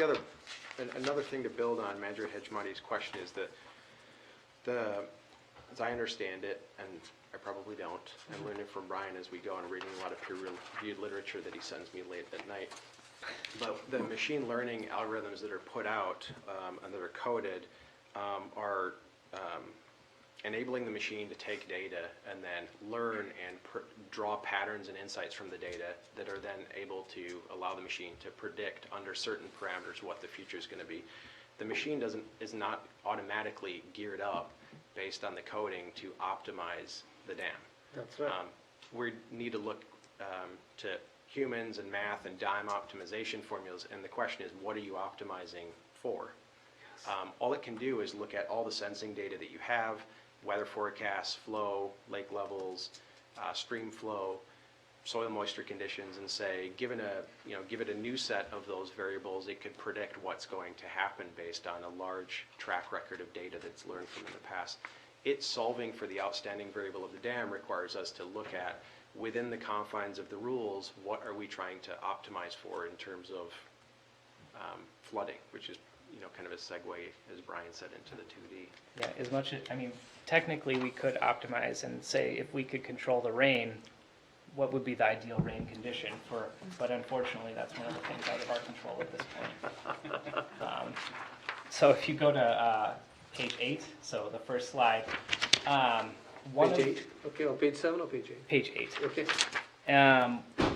another thing to build on Manager Hejmati's question is that as I understand it, and I probably don't, I'm learning from Brian as we go and reading a lot of peer-reviewed literature that he sends me late at night. But the machine learning algorithms that are put out and that are coded are enabling the machine to take data and then learn and draw patterns and insights from the data that are then able to allow the machine to predict under certain parameters what the future is going to be. The machine is not automatically geared up based on the coding to optimize the dam. That's right. We need to look to humans and math and dam optimization formulas, and the question is, what are you optimizing for? All it can do is look at all the sensing data that you have, weather forecasts, flow, lake levels, stream flow, soil moisture conditions, and say, give it a new set of those variables, it could predict what's going to happen based on a large track record of data that's learned from in the past. It's solving for the outstanding variable of the dam requires us to look at, within the confines of the rules, what are we trying to optimize for in terms of flooding, which is kind of a segue, as Brian said, into the 2D. yeah, technically we could optimize and say if we could control the rain, what would be the ideal rain condition for, but unfortunately, that's one of the things out of our control at this point. So if you go to page 8, so the first slide. one Page of- 8, okay, or page 7 or page 8? Page 8. Okay.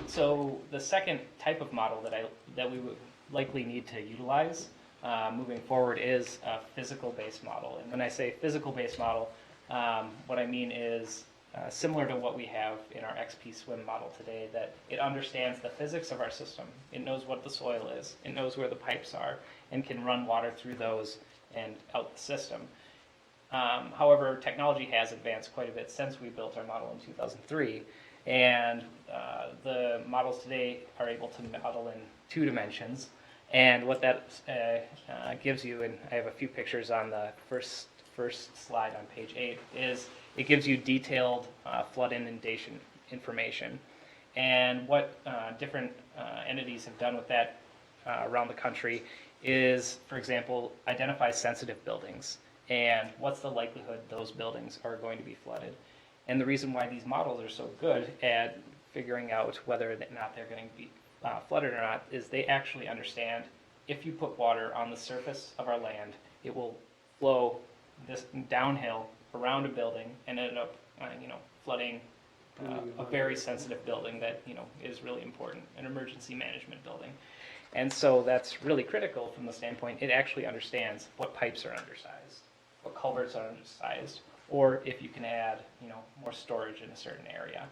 So the second type of model that we would likely need to utilize moving forward is a physical-based model. And when I say physical-based model, what I mean is similar to what we have in our XP Swim model today, that it understands the physics of our system. It knows what the soil is, it knows where the pipes are, and can run water through those and out the system. However, technology has advanced quite a bit since we built our model in 2003, and the models today are able to model in 2 dimensions. And what that gives you, and I have a few pictures on the first slide on page 8, is it gives you detailed flood inundation information. And what different entities have done with that around the country is, for example, identify sensitive buildings and what's the likelihood those buildings are going to be flooded. And the reason why these models are so good at figuring out whether or not they're going to be flooded or not is they actually understand if you put water on the surface of our land, it will flow this downhill around a building and end up, flooding a very sensitive building that, is really important, an emergency management building. And so that's really critical from the standpoint, it actually understands what pipes are undersized, what culverts are undersized, or if you can add, more storage in a certain area.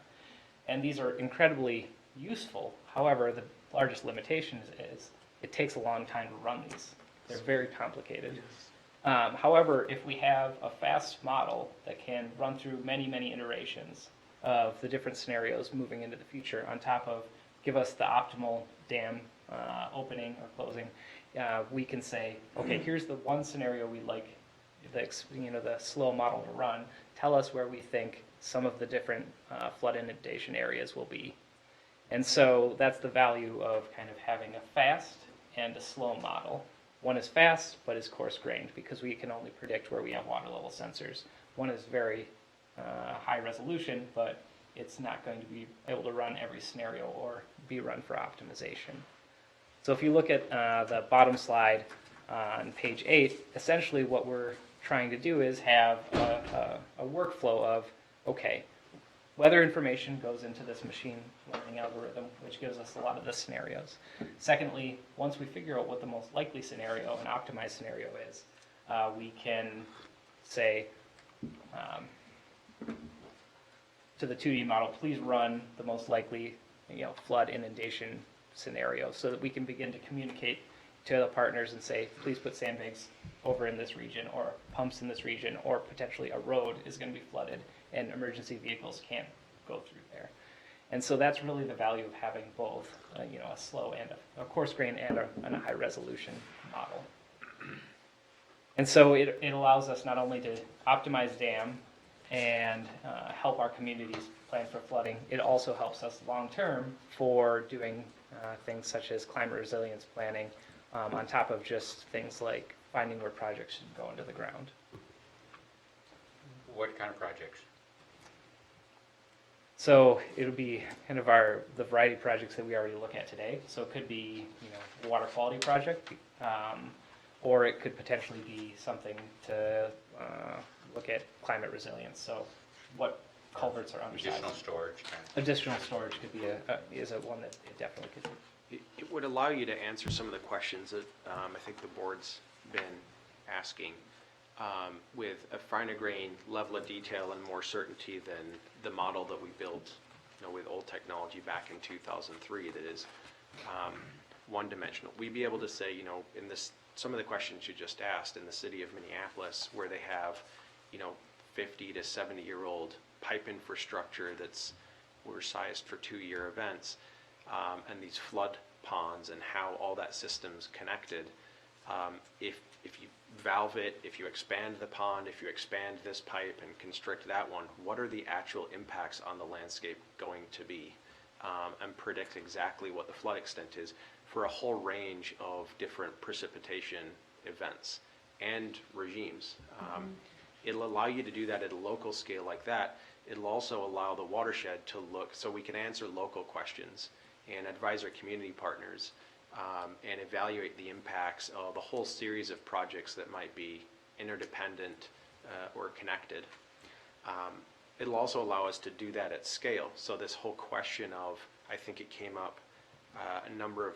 And these are incredibly useful. However, the largest limitation is it takes a long time to run these. They're very complicated. However, if we have a fast model that can run through many, many iterations of the different scenarios moving into the future, on top of give us the optimal dam opening or closing, we can say, okay, here's the one scenario we'd like the slow model to run. Tell us where we think some of the different flood inundation areas will be. And so that's the value of kind of having a fast and a slow model. One is fast, but is coarse-grained because we can only predict where we have water level sensors. One is very high resolution, but it's not going to be able to run every scenario or be run for optimization. So if you look at the bottom slide on page 8, essentially what we're trying to do is have a workflow of, okay, weather information goes into this machine learning algorithm, which gives us a lot of the scenarios. Secondly, once we figure out what the most likely scenario and optimized scenario is, we can say to the 2D model, please run the most likely flood inundation scenario so that we can begin to communicate to the partners and say, please put sandbags over in this region or pumps in this region, or potentially a road is going to be flooded and emergency vehicles can't go through there. And so that's really the value of having both, a slow and a coarse grain and a high resolution model. And so it allows us not only to optimize dam and help our communities plan for flooding, it also helps us long term for doing things such as climate resilience planning, on top of just things like finding where projects should go into the ground. What kind of projects? So it'll be kind of the variety of projects that we already look at today. So it could be, a water quality project, or it could potentially be something to look at climate resilience. So what culverts are undersized. Additional storage kind of. Additional storage could be is one that it definitely could be. It would allow you to answer some of the questions that I think the board's been asking with a finer grain level of detail and more certainty than the model that we built with old technology back in 2003 that is one-dimensional. We'd be able to say, in some of the questions you just asked, in the city of Minneapolis, where they have 50 to 70-year-old pipe infrastructure we're sized for 2-year events, and these flood ponds and how all that system's connected. If you valve it, if you expand the pond, if you expand this pipe and constrict that one, what are the actual impacts on the landscape going to be? And predict exactly what the flood extent is for a whole range of different precipitation events and regimes. It'll allow you to do that at a local scale like that. it'll also allow the watershed to look, so we can answer local questions and advise our community partners and evaluate the impacts of a whole series of projects that might be interdependent or connected. It'll also allow us to do that at scale. So this whole question of, I think it came up a number of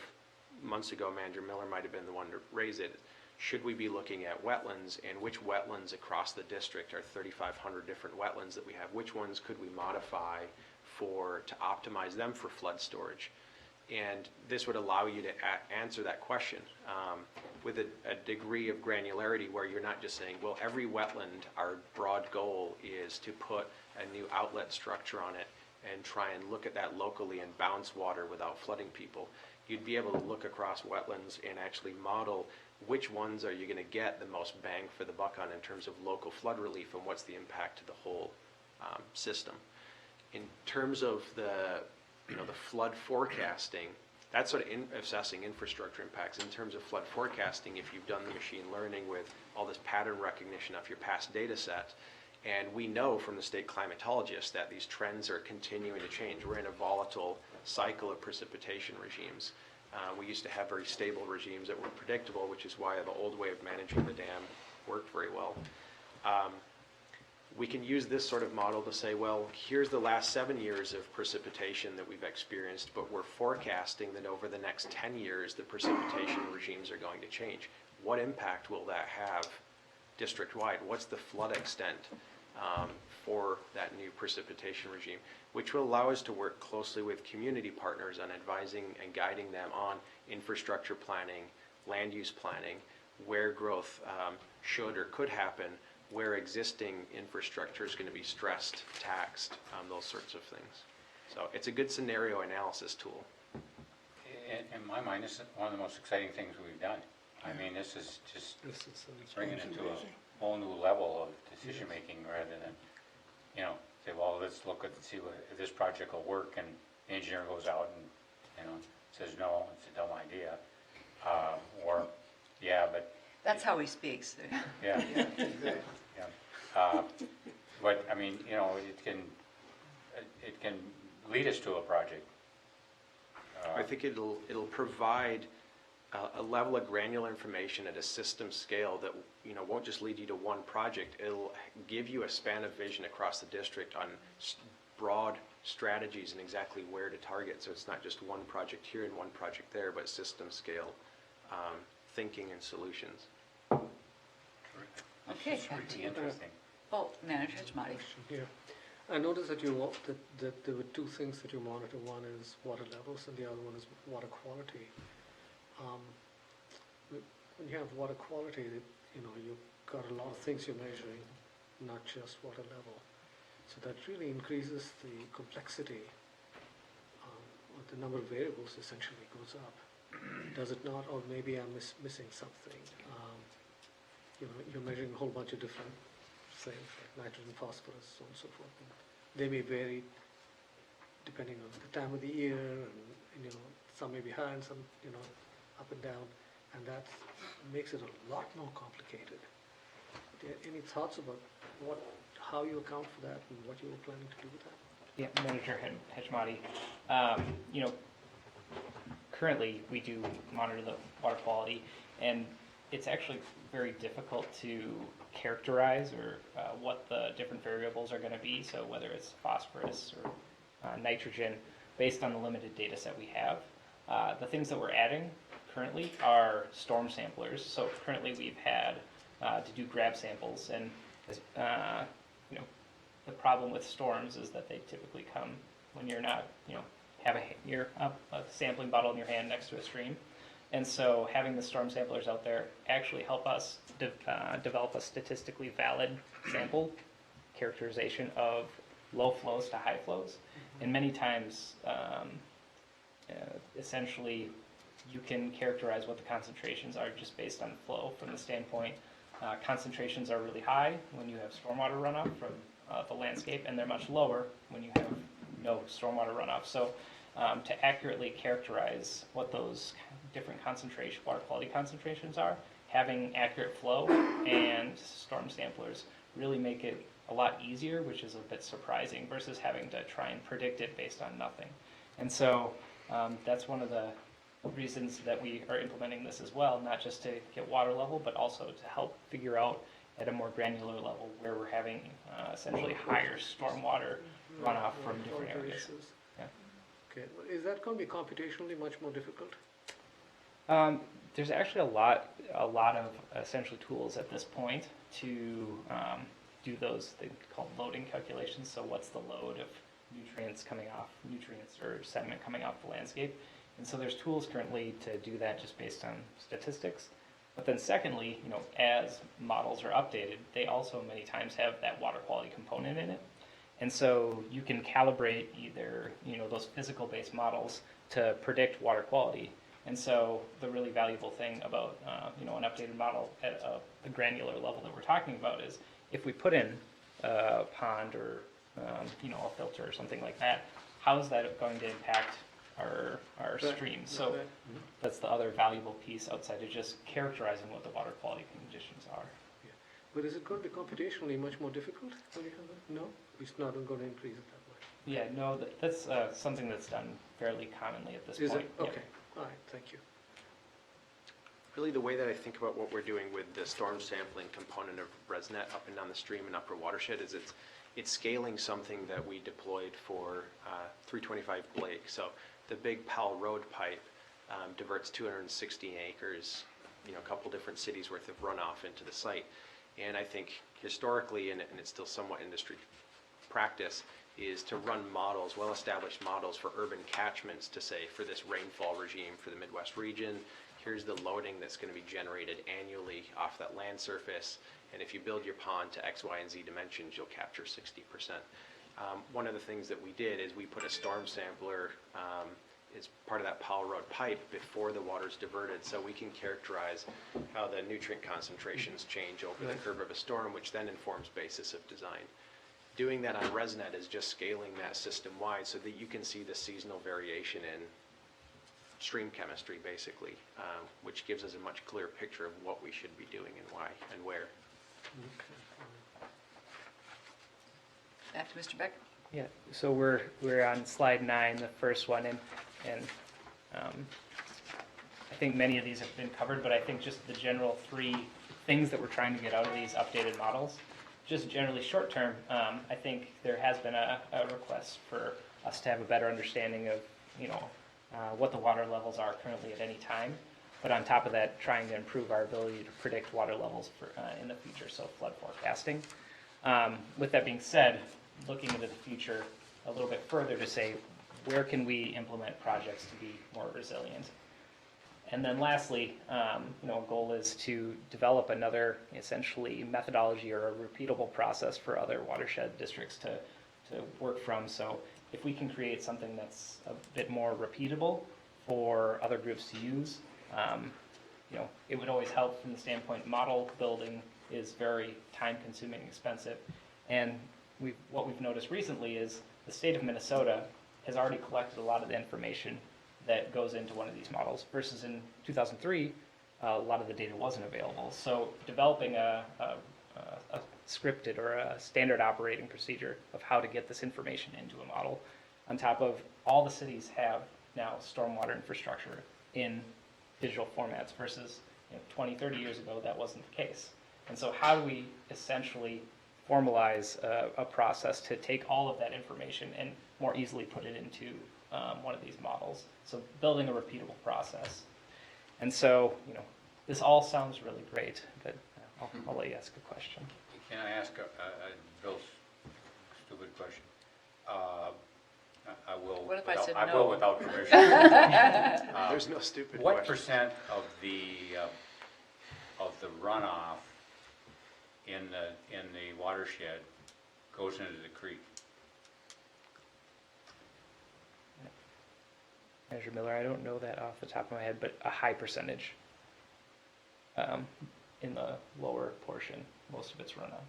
months ago, Manager Miller might have been the one to raise it. Should we be looking at wetlands, and which wetlands across the district are 3,500 different wetlands that we have? Which ones could we modify to optimize them for flood storage? And this would allow you to answer that question with a degree of granularity where you're not just saying, well, every wetland, our broad goal is to put a new outlet structure on it and try and look at that locally and bounce water without flooding people. You'd be able to look across wetlands and actually model which ones are you going to get the most bang for the buck on in terms of local flood relief and what's the impact to the whole system. In terms of the flood forecasting, that's sort of assessing infrastructure impacts. In terms of flood forecasting, if you've done the machine learning with all this pattern recognition of your past data set, and we know from the state climatologists that these trends are continuing to change. We're in a volatile cycle of precipitation regimes. We used to have very stable regimes that were predictable, which is why the old way of managing the dam worked very well. We can use this sort of model to say, well, here's the last 7 years of precipitation that we've experienced, but we're forecasting that over the next 10 years, the precipitation regimes are going to change. What impact will that have district-wide? What's the flood extent for that new precipitation regime, which will allow us to work closely with community partners on advising and guiding them on infrastructure planning, land use planning, where growth should or could happen, where existing infrastructure is going to be stressed, taxed, those sorts of things. So it's a good scenario analysis tool. In my mind, this is one of the most exciting things we've done. I mean, this is just bringing it to a whole new level of decision-making rather than, say, well, let's look at, see if this project will work, and the engineer goes out and, says, no, it's a dumb idea. Or, yeah, but. That's how he speaks. Yeah. But, I mean, it can lead us to a project. I think it'll provide a level of granular information at a system scale that won't just lead you to one project. It'll give you a span of vision across the district on broad strategies and exactly where to target. So it's not just one project here and one project there, but system scale thinking and solutions. Okay, back to you. Interesting. Oh, Manager Hajmati. Question here. I noticed that that there were two things that you monitor. One is water levels, and the other one is water quality. When you have water quality, you've got a lot of things you're measuring, not just water level. So that really increases the complexity. The number of variables essentially goes up. Does it not? Or maybe I'm missing something. You're measuring a whole bunch of different things, like nitrogen, phosphorus, so on and so forth. And they may vary depending on the time of the year, and some may be high and some, up and down, and that makes it a lot more complicated. Any thoughts about how you account for that and what you were planning to do with that? Yeah, Manager Hajmati. Currently, we do monitor the water quality, and it's actually very difficult to characterize or what the different variables are going to be. So whether it's phosphorus or nitrogen, based on the limited data set we have. The things that we're adding currently are storm samplers. So currently we've had to do grab samples, and the problem with storms is that they typically come when you're not, have a sampling bottle in your hand next to a stream. And so having the storm samplers out there actually help us develop a statistically valid sample characterization of low flows to high flows. And many times, essentially, you can characterize what the concentrations are just based on flow from the standpoint. Concentrations are really high when you have stormwater runoff from the landscape, and they're much lower when you have no stormwater runoff. So to accurately characterize what those different water quality concentrations are, having accurate flow and storm samplers really make it a lot easier, which is a bit surprising, versus having to try and predict it based on nothing. And so that's one of the reasons that we are implementing this as well, not just to get water level, but also to help figure out at a more granular level where we're having essentially higher stormwater runoff from different areas. Yeah. Okay, well, is that going to be computationally much more difficult? There's actually a lot of essentially tools at this point to do those things called loading calculations. So what's the load of nutrients or sediment coming off the landscape? And so there's tools currently to do that just based on statistics. But then secondly, as models are updated, they also many times have that water quality component in it. And so you can calibrate either, those physical-based models to predict water quality. And so the really valuable thing about, an updated model at the granular level that we're talking about is if we put in a pond or, a filter or something like that, how is that going to impact our streams? So that's the other valuable piece outside of just characterizing what the water quality conditions are. But is it going to be computationally much more difficult when you have that? No, it's not going to increase it that much. Yeah, no, that's something that's done fairly commonly at this Is point. it? Yeah. Okay, all right, thank you. Really, the way that I think about what we're doing with the storm sampling component of ResNet up and down the stream and upper watershed is it's scaling something that we deployed for 325 Blake. So the big Powell Road pipe diverts 260 acres, a couple different cities worth of runoff into the site. And I think historically, and it's still somewhat industry practice, is to run models, well-established models for urban catchments to say, for this rainfall regime for the Midwest region, here's the loading that's going to be generated annually off that land surface, and if you build your pond to X, Y, and Z dimensions, you'll capture 60%. One of the things that we did is we put a storm sampler as part of that Powell Road pipe before the water's diverted, so we can characterize how the nutrient concentrations change over the curve of a storm, which then informs basis of design. Doing that on ResNet is just scaling that system-wide so that you can see the seasonal variation in stream chemistry, basically, which gives us a much clearer picture of what we should be doing and why and where. Back to Mr. Beck. Yeah, so we're on slide 9, the first one, and I think many of these have been covered, but I think just the general 3 things that we're trying to get out of these updated models, just generally short term, I think there has been a request for us to have a better understanding of, what the water levels are currently at any time, but on top of that, trying to improve our ability to predict water levels for in the future, so flood forecasting. With that being said, looking into the future a little bit further to say, where can we implement projects to be more resilient? And then lastly, a goal is to develop another essentially methodology or a repeatable process for other watershed districts to work from. So if we can create something that's a bit more repeatable for other groups to use, it would always help from the standpoint model building is very time consuming, expensive. And what we've noticed recently is the state of Minnesota has already collected a lot of the information that goes into one of these models, versus in 2003, a lot of the data wasn't available. So developing a scripted or a standard operating procedure of how to get this information into a model, on top of all the cities have now stormwater infrastructure in digital formats, versus 20, 30 years ago, that wasn't the case. And so how do we essentially formalize a process to take all of that information and more easily put it into one of these models? So building a repeatable process. And so, this all sounds really great, but I'll let you ask a question. Can I ask a real stupid question? I will. What if I said I no? will without permission. There's no stupid What questions. percent of the runoff in the watershed goes into the creek? Manager Miller, I don't know that off the top of my head, but a high percentage in the lower portion. Most of it's runoff.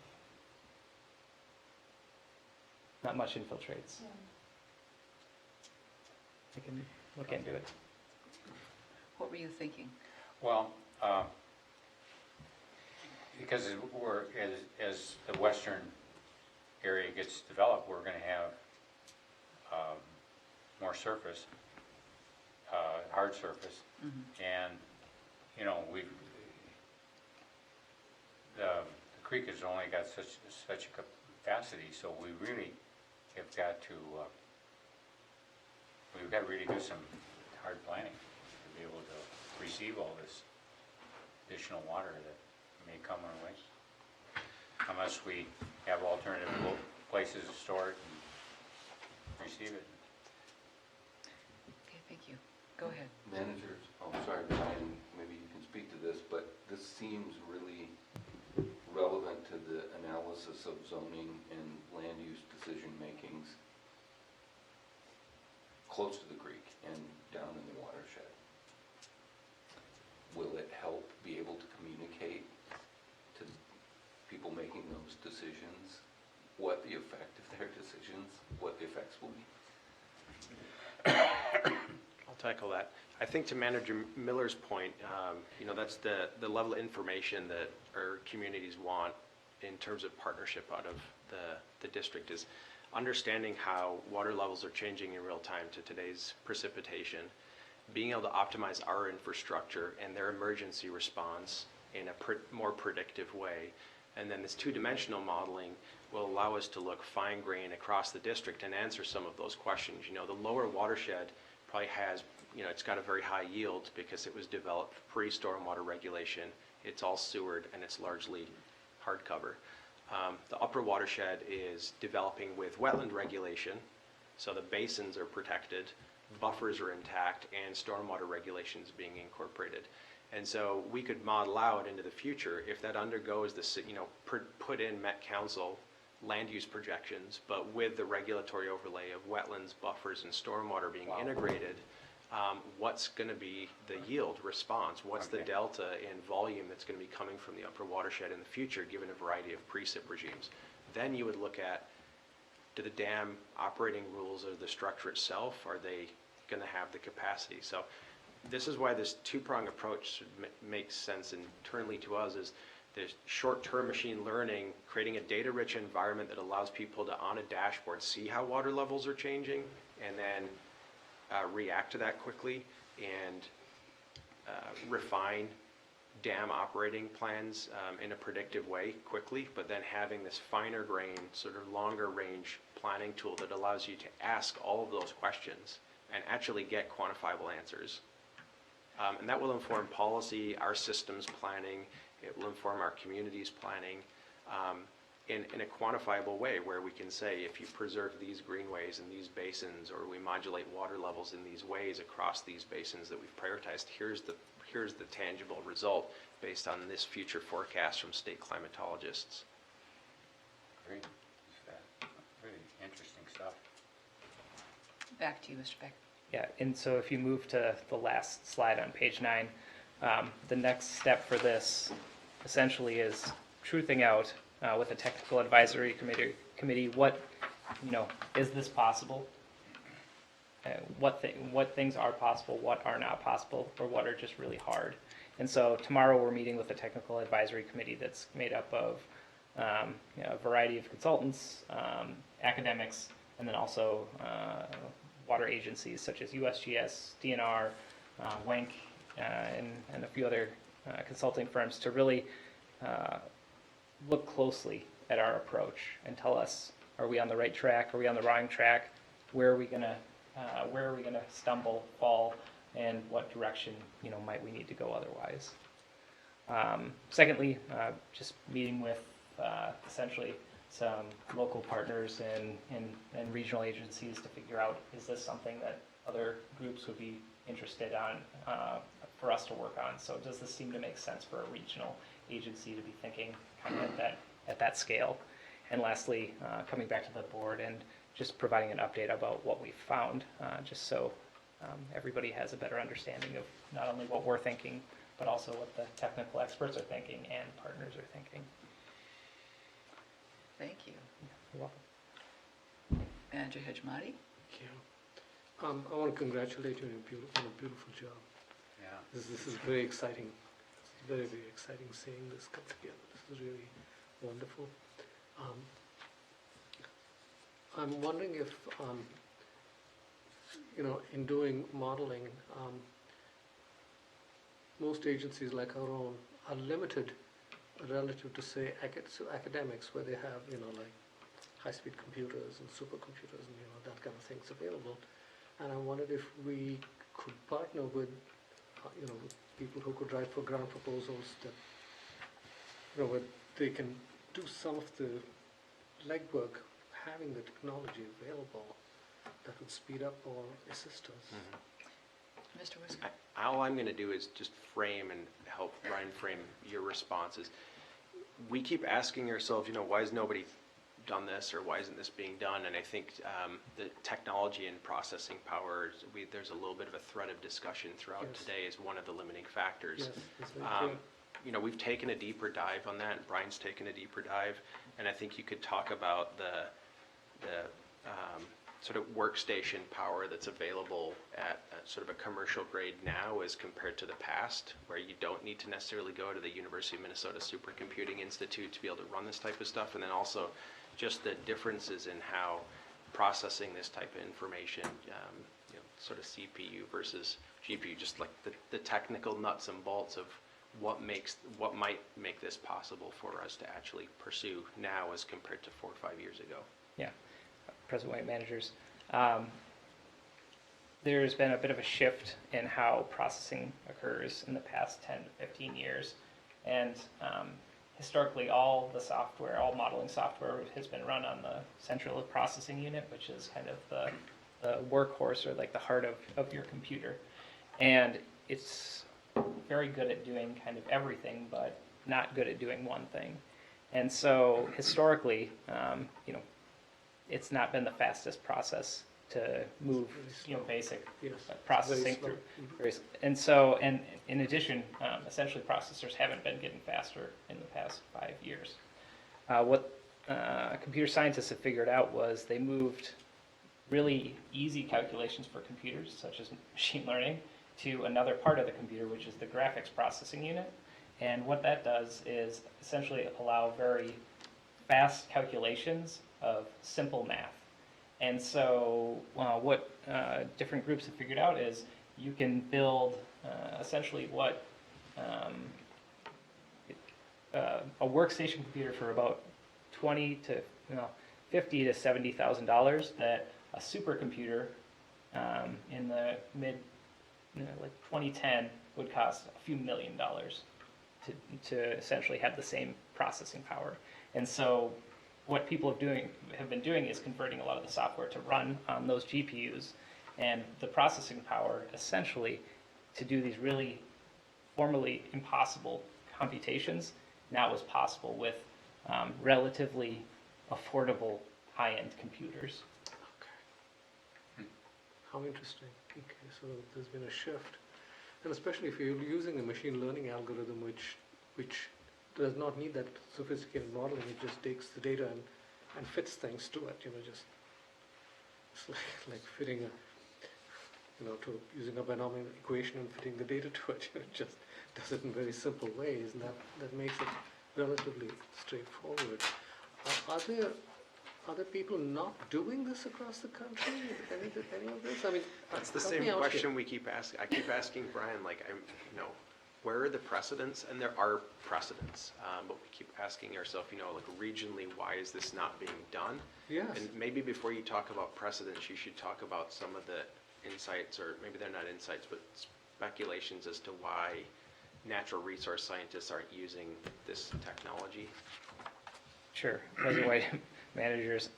Not much infiltrates. I can look into it. What were you thinking? Well, because we're, as the western area gets developed, we're gonna have, more surface, hard surface. And, you know, the creek has only got such a capacity, so we really have got to, we've got to really do some hard planning to be able to receive all this additional water that may come our way. Unless we have alternative places to store it and receive it. Okay, thank you. Go ahead. Managers, oh, sorry, Brian, maybe you can speak to this, but this seems really relevant to the analysis of zoning and land use decision makings close to the creek and down in the watershed. Will it help be able to communicate to people making those decisions what the effect of their decisions, what the effects will be? I'll tackle that. I think to Manager Miller's point, you know, that's the level of information that our communities want in terms of partnership out of the district is understanding how water levels are changing in real time to today's precipitation, being able to optimize our infrastructure and their emergency response in a more predictive way. And then this two-dimensional modeling will allow us to look fine-grain across the district and answer some of those questions. You know, the lower watershed probably has, you know, it's got a very high yield because it was developed pre-stormwater regulation. It's all sewered and it's largely hardcover. The upper watershed is developing with wetland regulation, so the basins are protected, buffers are intact, and stormwater regulations being incorporated. And so we could model out into the future if that undergoes the, you know, put in Met Council land use projections, but with the regulatory overlay of wetlands, buffers, and stormwater being integrated, what's going to be the yield response? What's the delta in volume that's going to be coming from the upper watershed in the future, given a variety of precip regimes? Then you would look at, do the dam operating rules or the structure itself, are they going to have the capacity? So this is why this two-prong approach makes sense internally to us is there's short-term machine learning, creating a data-rich environment that allows people to, on a dashboard, see how water levels are changing and then react to that quickly and refine dam operating plans in a predictive way quickly, but then having this finer grain, sort of longer range planning tool that allows you to ask all of those questions and actually get quantifiable answers. And that will inform policy, our systems planning, it will inform our communities planning in a quantifiable way where we can say if you preserve these greenways and these basins or we modulate water levels in these ways across these basins that we've prioritized, here's the tangible result based on this future forecast from state climatologists. Great. Really interesting stuff. Back to you, Mr. Beck. Yeah, and so if you move to the last slide on page 9, the next step for this essentially is truthing out with the technical advisory committee what, you know, is this possible? What things are possible, what are not possible, or what are just really hard. And so tomorrow we're meeting with the technical advisory committee that's made up of you know, a variety of consultants, academics, and then also water agencies such as USGS, DNR, WENC, and a few other consulting firms to really look closely at our approach and tell us, are we on the right track, are we on the wrong track, where are we gonna stumble, fall, and what direction, you know, might we need to go otherwise. Secondly, just meeting with essentially some local partners and regional agencies to figure out, is this something that other groups would be interested on for us to work on? So does this seem to make sense for a regional agency to be thinking kind of at that scale? And lastly, coming back to the board and just providing an update about what we've found, just so everybody has a better understanding of not only what we're thinking, but also what the technical experts are thinking and partners are thinking. Thank you. You're welcome. Manager Hejmati? Thank you. I want to congratulate you on a beautiful job. Yeah. This is very exciting. It's very, very exciting seeing this come together. This is really wonderful. I'm wondering if, in doing modeling, most agencies like our own are limited relative to, say, academics, where they have, like high-speed computers and supercomputers and, that kind of things available. And I wondered if we could partner with, with people who could write for grant proposals that, where they can do some of the legwork, having the technology available that would speed up or assist us. Mr. Whisker? All I'm going to do is just frame and help Brian frame your responses. We keep asking ourselves, why has nobody done this, or why isn't this being done? And I think the technology and processing power, there's a little bit of a thread of discussion throughout Yes. today is one of the limiting factors. Yes, that's very true. We've taken a deeper dive on that, and Brian's taken a deeper dive, and I think you could talk about the sort of workstation power that's available at sort of a commercial grade now as compared to the past, where you don't need to necessarily go to the University of Minnesota Supercomputing Institute to be able to run this type of stuff, and then also just the differences in how processing this type of information, sort of CPU versus GPU, just like the technical nuts and bolts of what might make this possible for us to actually pursue now as compared to 4 or 5 years ago. Yeah, President White, managers. There's been a bit of a shift in how processing occurs in the past 10 to 15 years. And historically, all the software, all modeling software has been run on the central processing unit, which is kind of the workhorse or like the heart of your computer. And it's very good at doing kind of everything, but not good at doing one thing. And so historically, it's not been the fastest process to move, basic Yes, processing very through. slow. And so, and in addition, essentially processors haven't been getting faster in the past 5 years. What computer scientists have figured out was they moved really easy calculations for computers, such as machine learning, to another part of the computer, which is the graphics processing unit. And what that does is essentially allow very fast calculations of simple math. And so what different groups have figured out is you can build essentially what a workstation computer for about $50,000 to $70,000 that a supercomputer in the mid like 2010 would cost a few $1 million to essentially have the same processing power. And so what people have been doing is converting a lot of the software to run on those GPUs, and the processing power essentially to do these really formerly impossible computations now is possible with relatively affordable high-end computers. How interesting. Okay, so there's been a shift. And especially if you're using a machine learning algorithm which does not need that sophisticated modeling, it just takes the data and fits things to it, it's like fitting to using a binomial equation and fitting the data to it. It just does it in very simple ways, and that makes it relatively straightforward. Are there people not doing this across the country? Any of this? I mean, That's the help me same out question here. we keep asking. I keep asking Brian, where are the precedents? And there are precedents, but we keep asking ourselves, regionally, why is this not being done? Yes. And maybe before you talk about precedents, you should talk about some of the insights, or maybe they're not insights, but speculations as to why natural resource scientists aren't using this technology. Sure, President White, managers.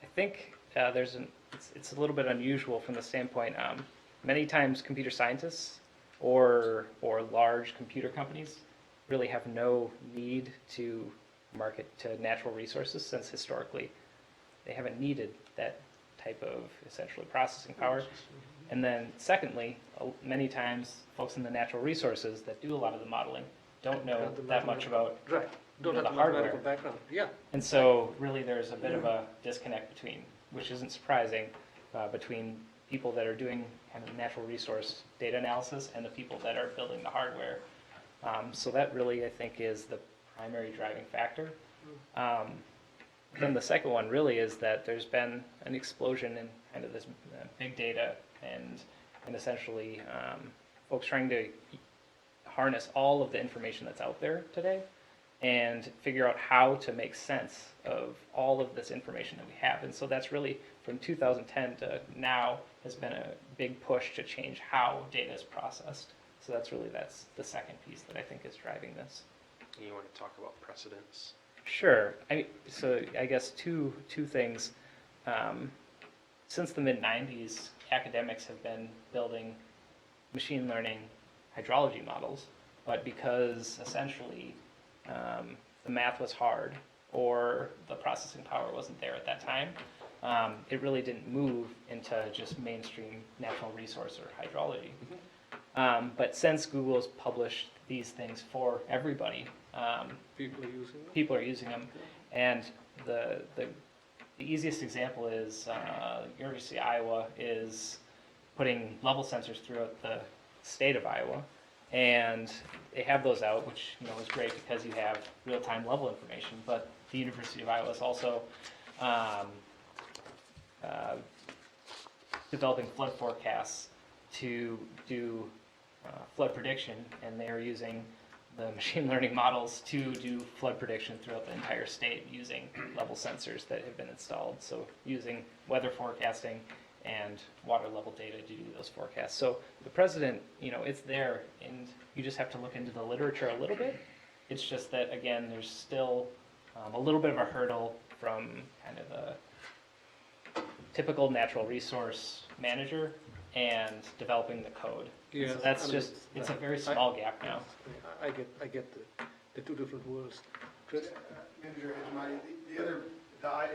I think it's a little bit unusual from the standpoint, many times computer scientists or large computer companies really have no need to market to natural resources, since historically they haven't needed that type of essentially processing power. And then secondly, many times folks in the natural resources that do a lot of the modeling don't know Have the that much about Right. Don't have the the hardware. mathematical background. Yeah. And so really there's a bit of a disconnect between, which isn't surprising, between people that are doing kind of natural resource data analysis and the people that are building the hardware. So that really, I think, is the primary driving factor. then the second one really is that there's been an explosion in kind of this big data and essentially folks trying to harness all of the information that's out there today and figure out how to make sense of all of this information that we have. And so that's really from 2010 to now has been a big push to change how data is processed. So that's the second piece that I think is driving this. You want to talk about precedents? Sure. So I guess two things. Since the mid-90s, academics have been building machine learning hydrology models, but because essentially the math was hard or the processing power wasn't there at that time, it really didn't move into just mainstream natural resource or hydrology. But since Google's published these things for everybody, people are using them. And the easiest example is University of Iowa is putting level sensors throughout the state of Iowa. And they have those out, which is great because you have real-time level information. But the University of Iowa is also developing flood forecasts to do flood prediction, and they are using the machine learning models to do flood prediction throughout the entire state using level sensors that have been installed. So using weather forecasting and water level data to do those forecasts. So the precedent, it's there, and you just have to look into the literature a little bit. It's just that, again, there's still a little bit of a hurdle from kind of the typical natural resource manager and developing the code. Yes, So that's it's a very small gap now. I get the two different worlds. Chris? Manager Hajimati,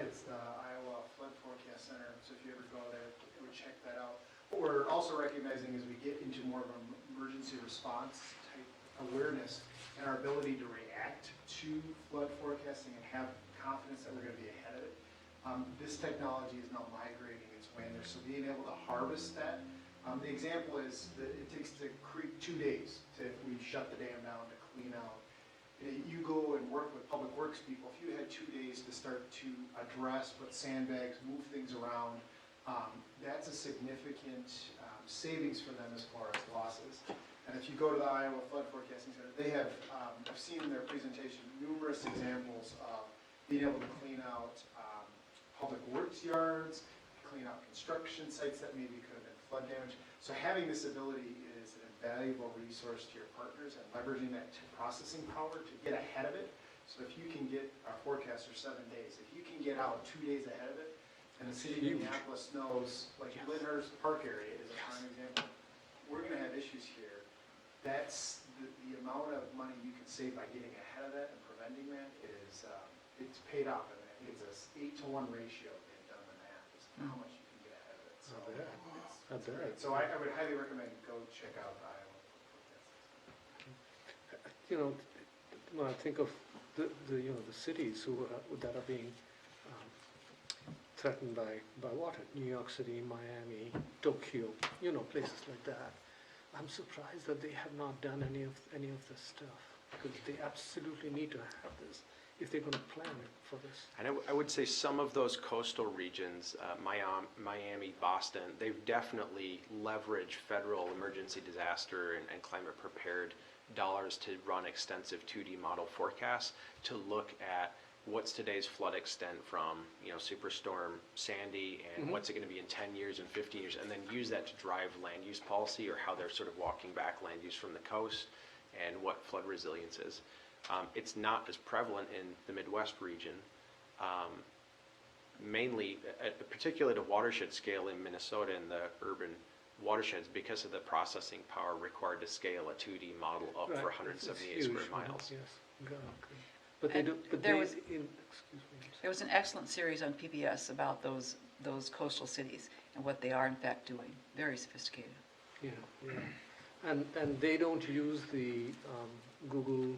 it's the Iowa Flood Forecast Center, so if you ever go there, I would check that out. What we're also recognizing as we get into more of an emergency response type awareness and our ability to react to flood forecasting and have confidence that we're going to be ahead of it. This technology is now migrating its way in there, so being able to harvest that. The example is that it takes the creek 2 days if we shut the dam down to clean out. You go and work with public works people, if you had 2 days to start to address, put sandbags, move things around, that's a significant savings for them as far as losses. And if you go to the Iowa Flood Forecasting Center, they have, I've seen in their presentation, numerous examples of being able to clean out public works yards, clean out construction sites that maybe could have been flood damage. So having this ability is an invaluable resource to your partners and leveraging that processing power to get ahead of it. So if you can get, our forecast are 7 days, if you can get out 2 days ahead of it, and the city of Minneapolis knows, like Lyndhurst Park area is a prime example, we're gonna have issues here. That's the amount of money you can save by getting ahead of that and preventing that is, it's paid off. And I think it's a 8-to-1 ratio they've done the math, is how much you can get ahead of it. So it's great. So I would highly recommend go check out the Iowa. When I think of the cities that are being threatened by water, New York City, Miami, Tokyo, places like that, I'm surprised that they have not done any of this stuff, because they absolutely need to have this if they're going to plan for this. And I would say some of those coastal regions, Miami, Boston, they've definitely leveraged federal emergency disaster and climate prepared dollars to run extensive 2D model forecasts to look at what's today's flood extent from Superstorm Sandy and what's it going to be in 10 years and 15 years, and then use that to drive land use policy or how they're sort of walking back land use from the coast and what flood resilience is. It's not as prevalent in the Midwest region, mainly, particularly at a watershed scale in Minnesota in the urban watersheds, because of the processing power required to scale a 2D model up for 178 square miles. Yes, exactly. But they And do. But there they, was- excuse me. There was an excellent series on PBS about those coastal cities and what they are in fact doing. Very sophisticated. Yeah. And they don't use the Google.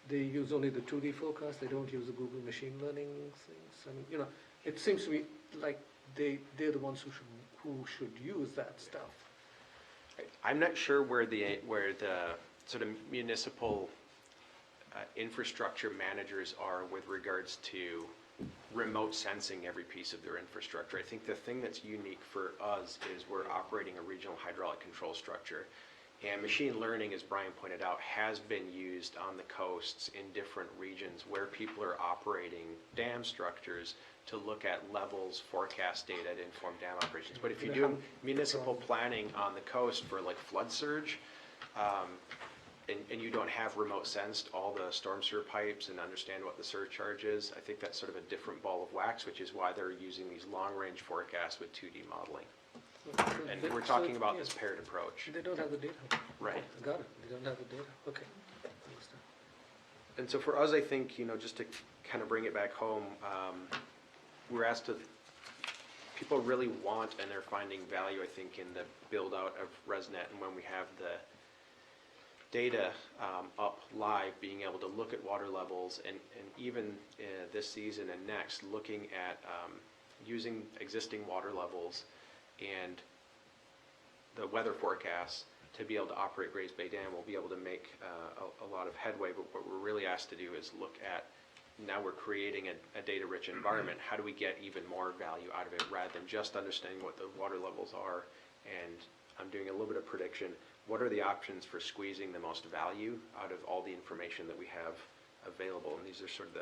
They use only the 2D forecast. They don't use the Google machine learning things. And it seems to me like they're the ones who should use that stuff. I'm not sure where the sort of municipal infrastructure managers are with regards to remote sensing every piece of their infrastructure. I think the thing that's unique for us is we're operating a regional hydraulic control structure. And machine learning, as Brian pointed out, has been used on the coasts in different regions where people are operating dam structures to look at levels, forecast data to inform dam operations. But if you do municipal planning on the coast for like flood surge, and you don't have remote sensed all the storm sewer pipes and understand what the surcharge is, I think that's sort of a different ball of wax, which is why they're using these long-range forecasts with 2D modeling. And we're talking about this paired approach. They don't have the data. Right. Got it, they don't have the data, okay. Understand. And so for us, I think, you know, just to kind of bring it back home, we're asked to, people really want and they're finding value, I think, in the build out of ResNet, and when we have the data up live, being able to look at water levels, and even this season and next, looking at using existing water levels and the weather forecasts to be able to operate Grays Bay Dam. We'll be able to make a lot of headway, but what we're really asked to do is look at, now we're creating a data-rich environment. How do we get even more value out of it rather than just understanding what the water levels are? And I'm doing a little bit of prediction. What are the options for squeezing the most value out of all the information that we have available? And these are sort of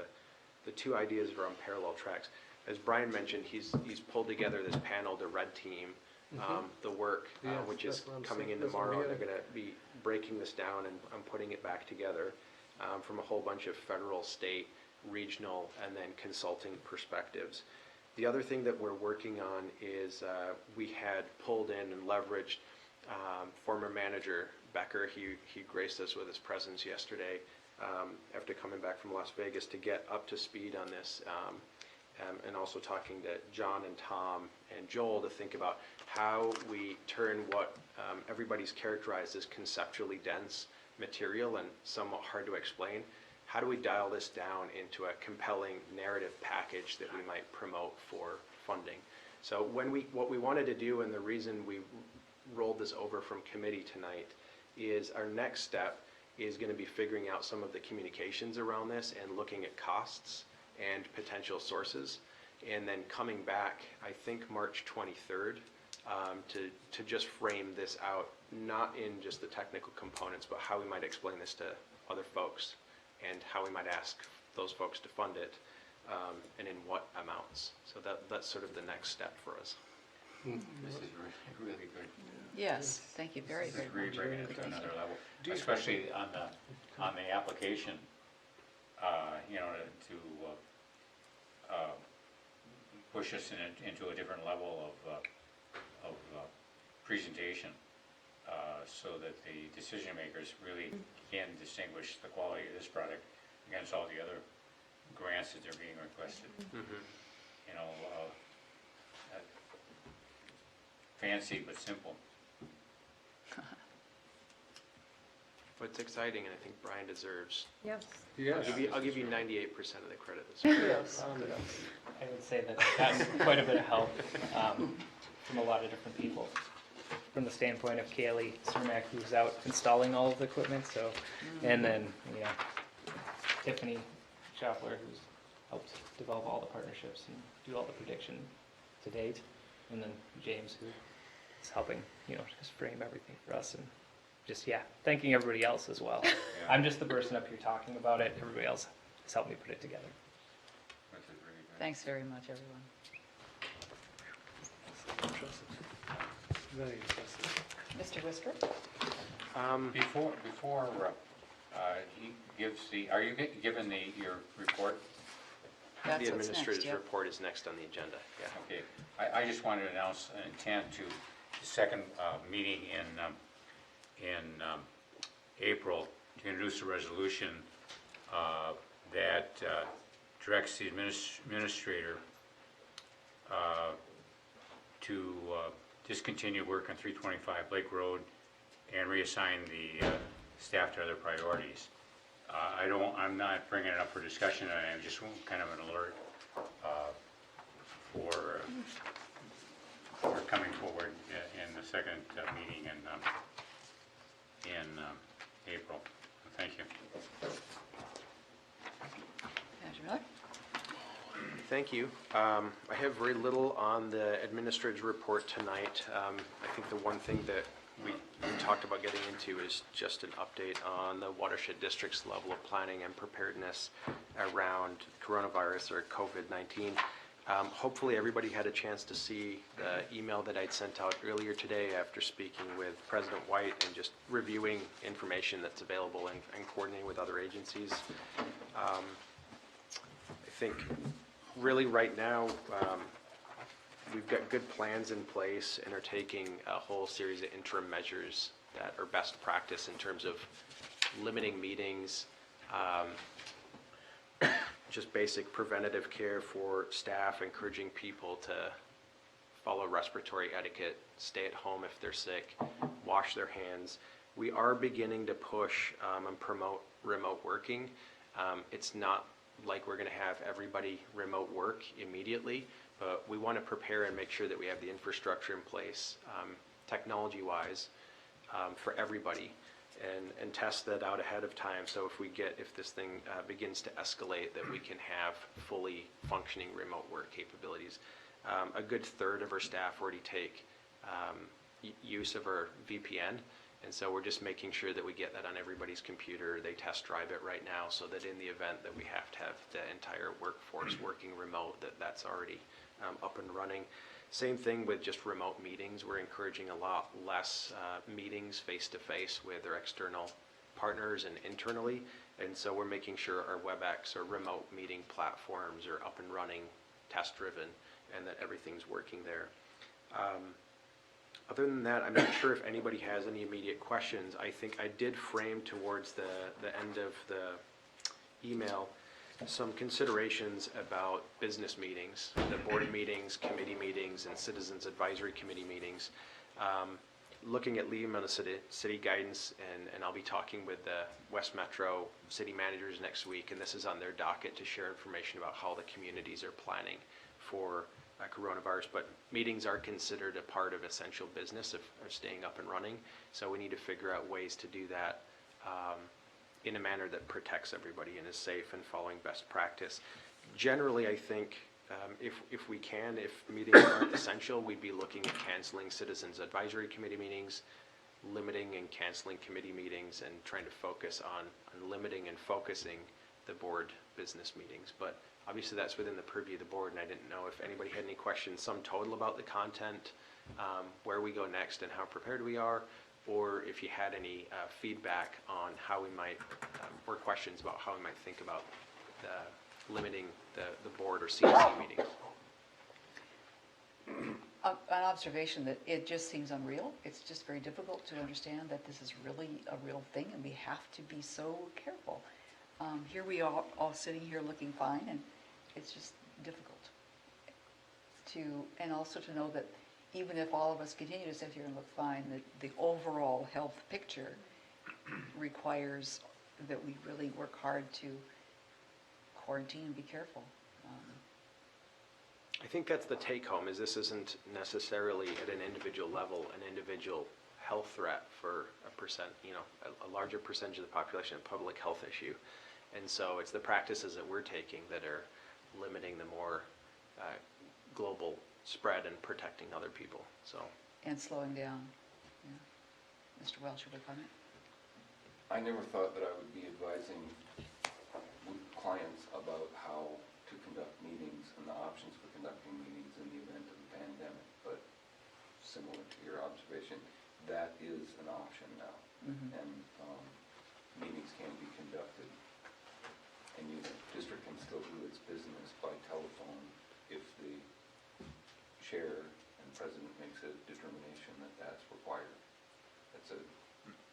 the two ideas that are on parallel tracks. As Brian mentioned, he's pulled together this panel, the red team, the work, Yes, which is that's what I'm coming saying. in That's what I'm tomorrow. They're hearing. going to be breaking this down and putting it back together from a whole bunch of federal, state, regional, and then consulting perspectives. The other thing that we're working on is we had pulled in and leveraged former manager Becker. He graced us with his presence yesterday after coming back from Las Vegas to get up to speed on this, and also talking to John and Tom and Joel to think about how we turn what everybody's characterized as conceptually dense material and somewhat hard to explain. How do we dial this down into a compelling narrative package that we might promote for funding? So what we wanted to do, and the reason we rolled this over from committee tonight, is our next step is going to be figuring out some of the communications around this and looking at costs and potential sources, and then coming back, I think March 23rd, to just frame this out, not in just the technical components, but how we might explain this to other folks and how we might ask those folks to fund it, and in what amounts. So that's sort of the next step for us. This is really, really good. Yes, thank you very, This very is really much. bringing it to Thank you. another level, especially on the application, you know, to push us into a different level of presentation, so that the decision makers really can distinguish the quality of this product against all the other grants that they're being requested. You know, fancy but simple. But it's exciting, and I think Brian deserves. Yes. Yes. I'll give you 98% of the credit this morning. Yes. I would say that I've gotten quite a bit of help from a lot of different people. From the standpoint of Kaylee Cermak, who's out installing all of the equipment, so, and then, you know, Tiffany Schaffler, who's helped develop all the partnerships and do all the prediction to date, and then James, who is helping, you know, just frame everything for us, and just, yeah, thanking everybody else as well. I'm just the person up here talking about it, everybody else has helped me put it together. This is really good. Thanks very much, everyone. Impressive. Very impressive. Mr. Whisker? Before he gives are you given your report? That's The what's next, administrator's yep. report is next on the agenda, yeah. Okay, I just wanted to announce an intent to the second meeting in April to introduce a resolution that directs the administrator to discontinue work on 325 Lake Road and reassign the staff to other priorities. I'm not bringing it up for discussion, I'm just kind of an alert for coming forward in the second meeting in April. Thank you. Manager Miller? thank you. I have very little on the administrator's report tonight. I think the one thing that we talked about getting into is just an update on the watershed district's level of planning and preparedness around coronavirus or COVID-19. Hopefully everybody had a chance to see the email that I'd sent out earlier today after speaking with President White and just reviewing information that's available and coordinating with other agencies. I think really right now, we've got good plans in place and are taking a whole series of interim measures that are best practice in terms of limiting meetings, just basic preventative care for staff, encouraging people to follow respiratory etiquette, stay at home if they're sick, wash their hands. We are beginning to push and promote remote working. It's not like we're going to have everybody remote work immediately, but we want to prepare and make sure that we have the infrastructure in place, technology-wise, for everybody, and test that out ahead of time. So if this thing begins to escalate, that we can have fully functioning remote work capabilities. A good third of our staff already take use of our VPN. And so we're just making sure that we get that on everybody's computer. They test drive it right now so that in the event that we have to have the entire workforce working remote, that's already up and running. Same thing with just remote meetings. We're encouraging a lot less meetings face-to-face with our external partners and internally. And so we're making sure our WebEx or remote meeting platforms are up and running, test-driven, and that everything's working there. Other than that, I'm not sure if anybody has any immediate questions. I think I did frame towards the end of the email some considerations about business meetings, the board meetings, committee meetings, and citizens advisory committee meetings. Looking at Lee City guidance, and I'll be talking with the West Metro city managers next week, and this is on their docket to share information about how the communities are planning for coronavirus, but meetings are considered a part of essential business of staying up and running. So we need to figure out ways to do that in a manner that protects everybody and is safe and following best practice. Generally, I think if we can, if meetings aren't essential, we'd be looking at canceling citizens advisory committee meetings, limiting and canceling committee meetings, and trying to focus on limiting and focusing the board business meetings. But obviously that's within the purview of the board, and I didn't know if anybody had any questions, sum total about the content, where we go next and how prepared we are, or if you had any feedback on how we might, or questions about how we might think about limiting the board or CDC meetings. An observation that it just seems unreal. It's just very difficult to understand that this is really a real thing, and we have to be so careful. Here we are all sitting here looking fine, and it's just difficult and also to know that even if all of us continue to sit here and look fine, that the overall health picture requires that we really work hard to quarantine and be careful. I think that's the take home, is this isn't necessarily at an individual level, an individual health threat for a larger percentage of the population, a public health issue. And so it's the practices that we're taking that are limiting the more global spread and protecting other people. So. And slowing down. Yeah. Mr. Welch, would you comment? I never thought that I would be advising clients about how to conduct meetings and the options for conducting meetings in the event of a pandemic, but similar to your observation, that is an option now. Mm-hmm. And meetings can be conducted, and the district can still do its business by telephone if the chair and president makes a determination that that's required. That's a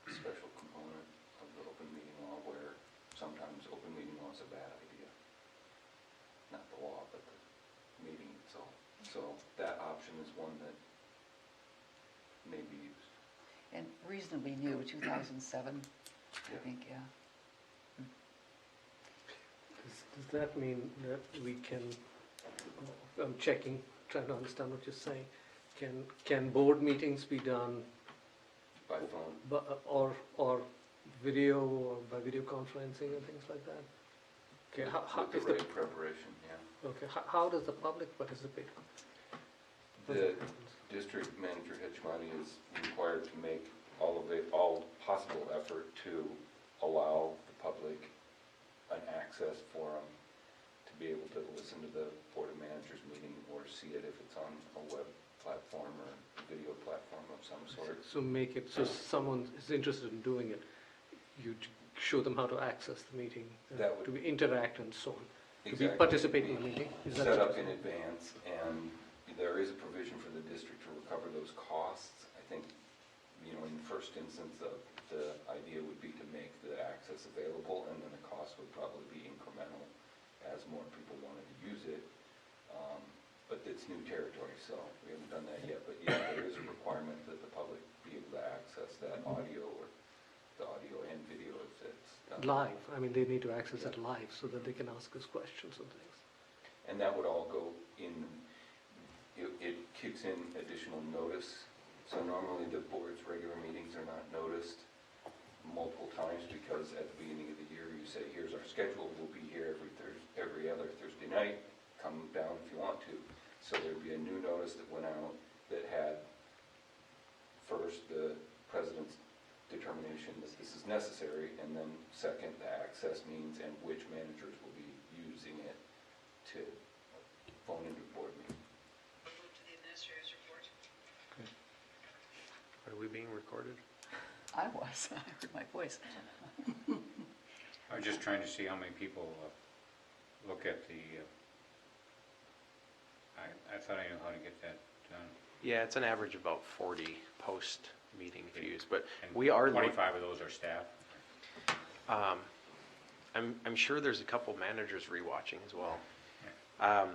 special component of the open meeting law, where sometimes open meeting law is a bad idea. Not the law, but the meeting itself. So that option is one that may be used. And reasonably new, 2007, I think, yeah. Does that mean that we can, I'm checking, trying to understand what you're saying, can board meetings be done by phone? Or video, or by video conferencing and things like that? Okay, how with the is right preparation, yeah. Okay, how does the public participate? The district manager, Hedgemani, is required to make all possible effort to allow the public an access forum to be able to listen to the Board of Managers meeting or see it if it's on a web platform or a video platform of some sort. So make it, so someone is interested in doing it, you show them how to access the meeting, That would- to interact and so on, to be Exactly. participate in the meeting? Is that Set what up you're in advance, and there is a provision for the district to recover those costs. I think, in the first instance, the idea would be to make the access available, and then the cost would probably be incremental as more people wanted to use it. But it's new territory, so we haven't done that yet. But yeah, there is a requirement that the public be able to access that audio, or the audio and video if it's done. live? I mean, they need to access it live so that they can ask us questions and things. And that would all go in, it kicks in additional notice. So normally the board's regular meetings are not noticed multiple times, because at the beginning of the year you say, here's our schedule, we'll be here every other Thursday night, come down if you want to. So there'd be a new notice that went out that had first the president's determination that this is necessary, and then second, the access means and which managers will be using it to phone into the board meeting. Are we being recorded? I was, I heard my voice. I was just trying to see how many people look at the, I thought I knew how to get that done. Yeah, it's an average of about 40 post-meeting views, but And we are. 25 of those are staff. I'm sure there's a couple managers rewatching as well.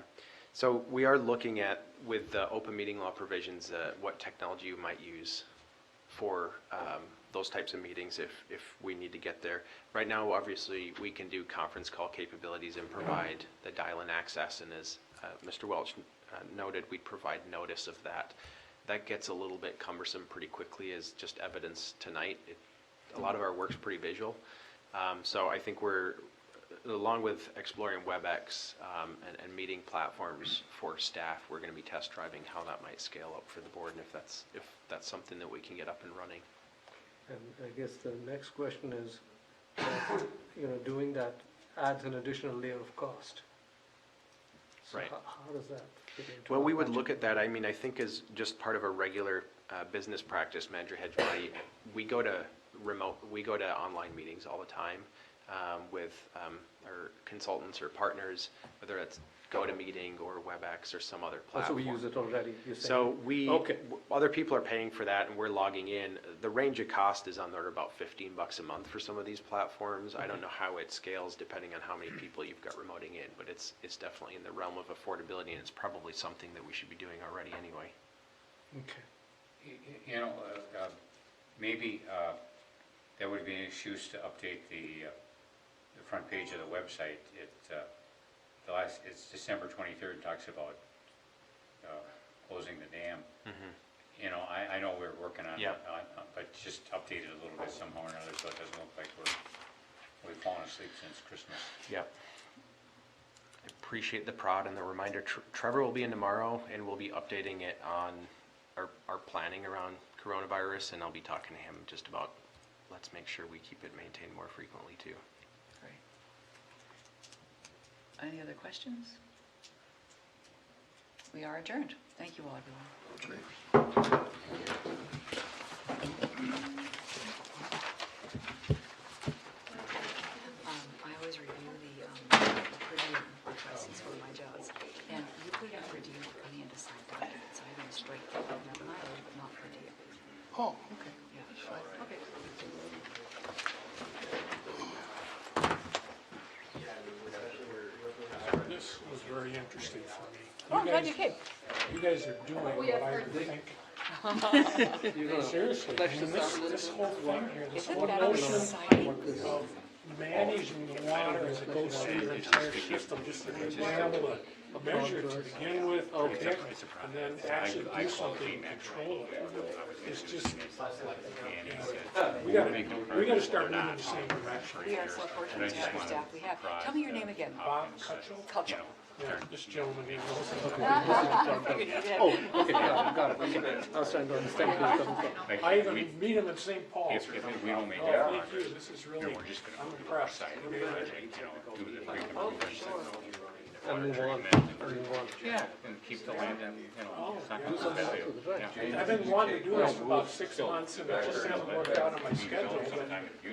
So we are looking at, with the open meeting law provisions, what technology you might use for those types of meetings if we need to get there. Right now, obviously, we can do conference call capabilities and provide the dial-in access, and as Mr. Welch noted, we'd provide notice of that. That gets a little bit cumbersome pretty quickly, as just evidence tonight. A lot of our work's pretty visual. So I think we're, along with exploring WebEx and meeting platforms for staff, we're going to be test driving how that might scale up for the board, and if that's something that we can get up and running. And I guess the next question is, doing that adds an additional layer of cost. So Right. How does that fit into? Well, our we would budget? look at that, I mean, I think as just part of a regular business practice, Manager Hedgemani, we go to online meetings all the time with our consultants or partners, whether it's GoToMeeting or WebEx or some other Oh, platform. so we use it already, you're saying? So Okay. other people are paying for that and we're logging in. The range of cost is on the order of about $15 a month for some of these platforms. I don't know how it scales depending on how many people you've got remoting in, but it's definitely in the realm of affordability, and it's probably something that we should be doing already anyway. Okay. Maybe there would be an excuse to update the front page of the website. It's December 23rd, talks about closing the dam. I know we're working on Yeah. it, but just update it a little bit somehow or another, so it doesn't look like we've fallen asleep since Christmas. Yeah. I appreciate the prod and the reminder. Trevor will be in tomorrow, and we'll be updating it on our planning around coronavirus, and I'll be talking to him just about, let's make sure we keep it maintained more frequently too. Great. Any other questions? We are adjourned. Thank you all, everyone. I always review the per diem requests for my jobs, and you put in per diem for coming in to sign documents. I'm going to strike that, not mileage, but not per diem. Oh, okay. Yeah. Okay. This was very interesting for me. Oh, I'm glad you came. You guys are doing what I would think. Seriously, I mean, this whole thing here, this Isn't whole that notion exciting? of managing the water as it goes through your entire system, just to be able to measure to begin with, predict, and then actually do something and control it. It's just, we gotta start moving in the same direction. We are so fortunate to have the staff we have. Tell me your name again. Bob Cutchell, Culture. Yeah, this gentleman, he knows. Oh, okay, got it, okay. I was trying to understand where you're coming from. Like, I even we- meet him in St. Paul. If we don't make Oh, that thank you, progress, this is then really, we're just I'm gonna impressed. side, do the And move on, and move on. Yeah, and keep the land in, it's not Do gonna something be else with it, right. Yeah. I've been wanting to do this for about 6 months, and it just hasn't worked out on my schedule, but Sometime in the future.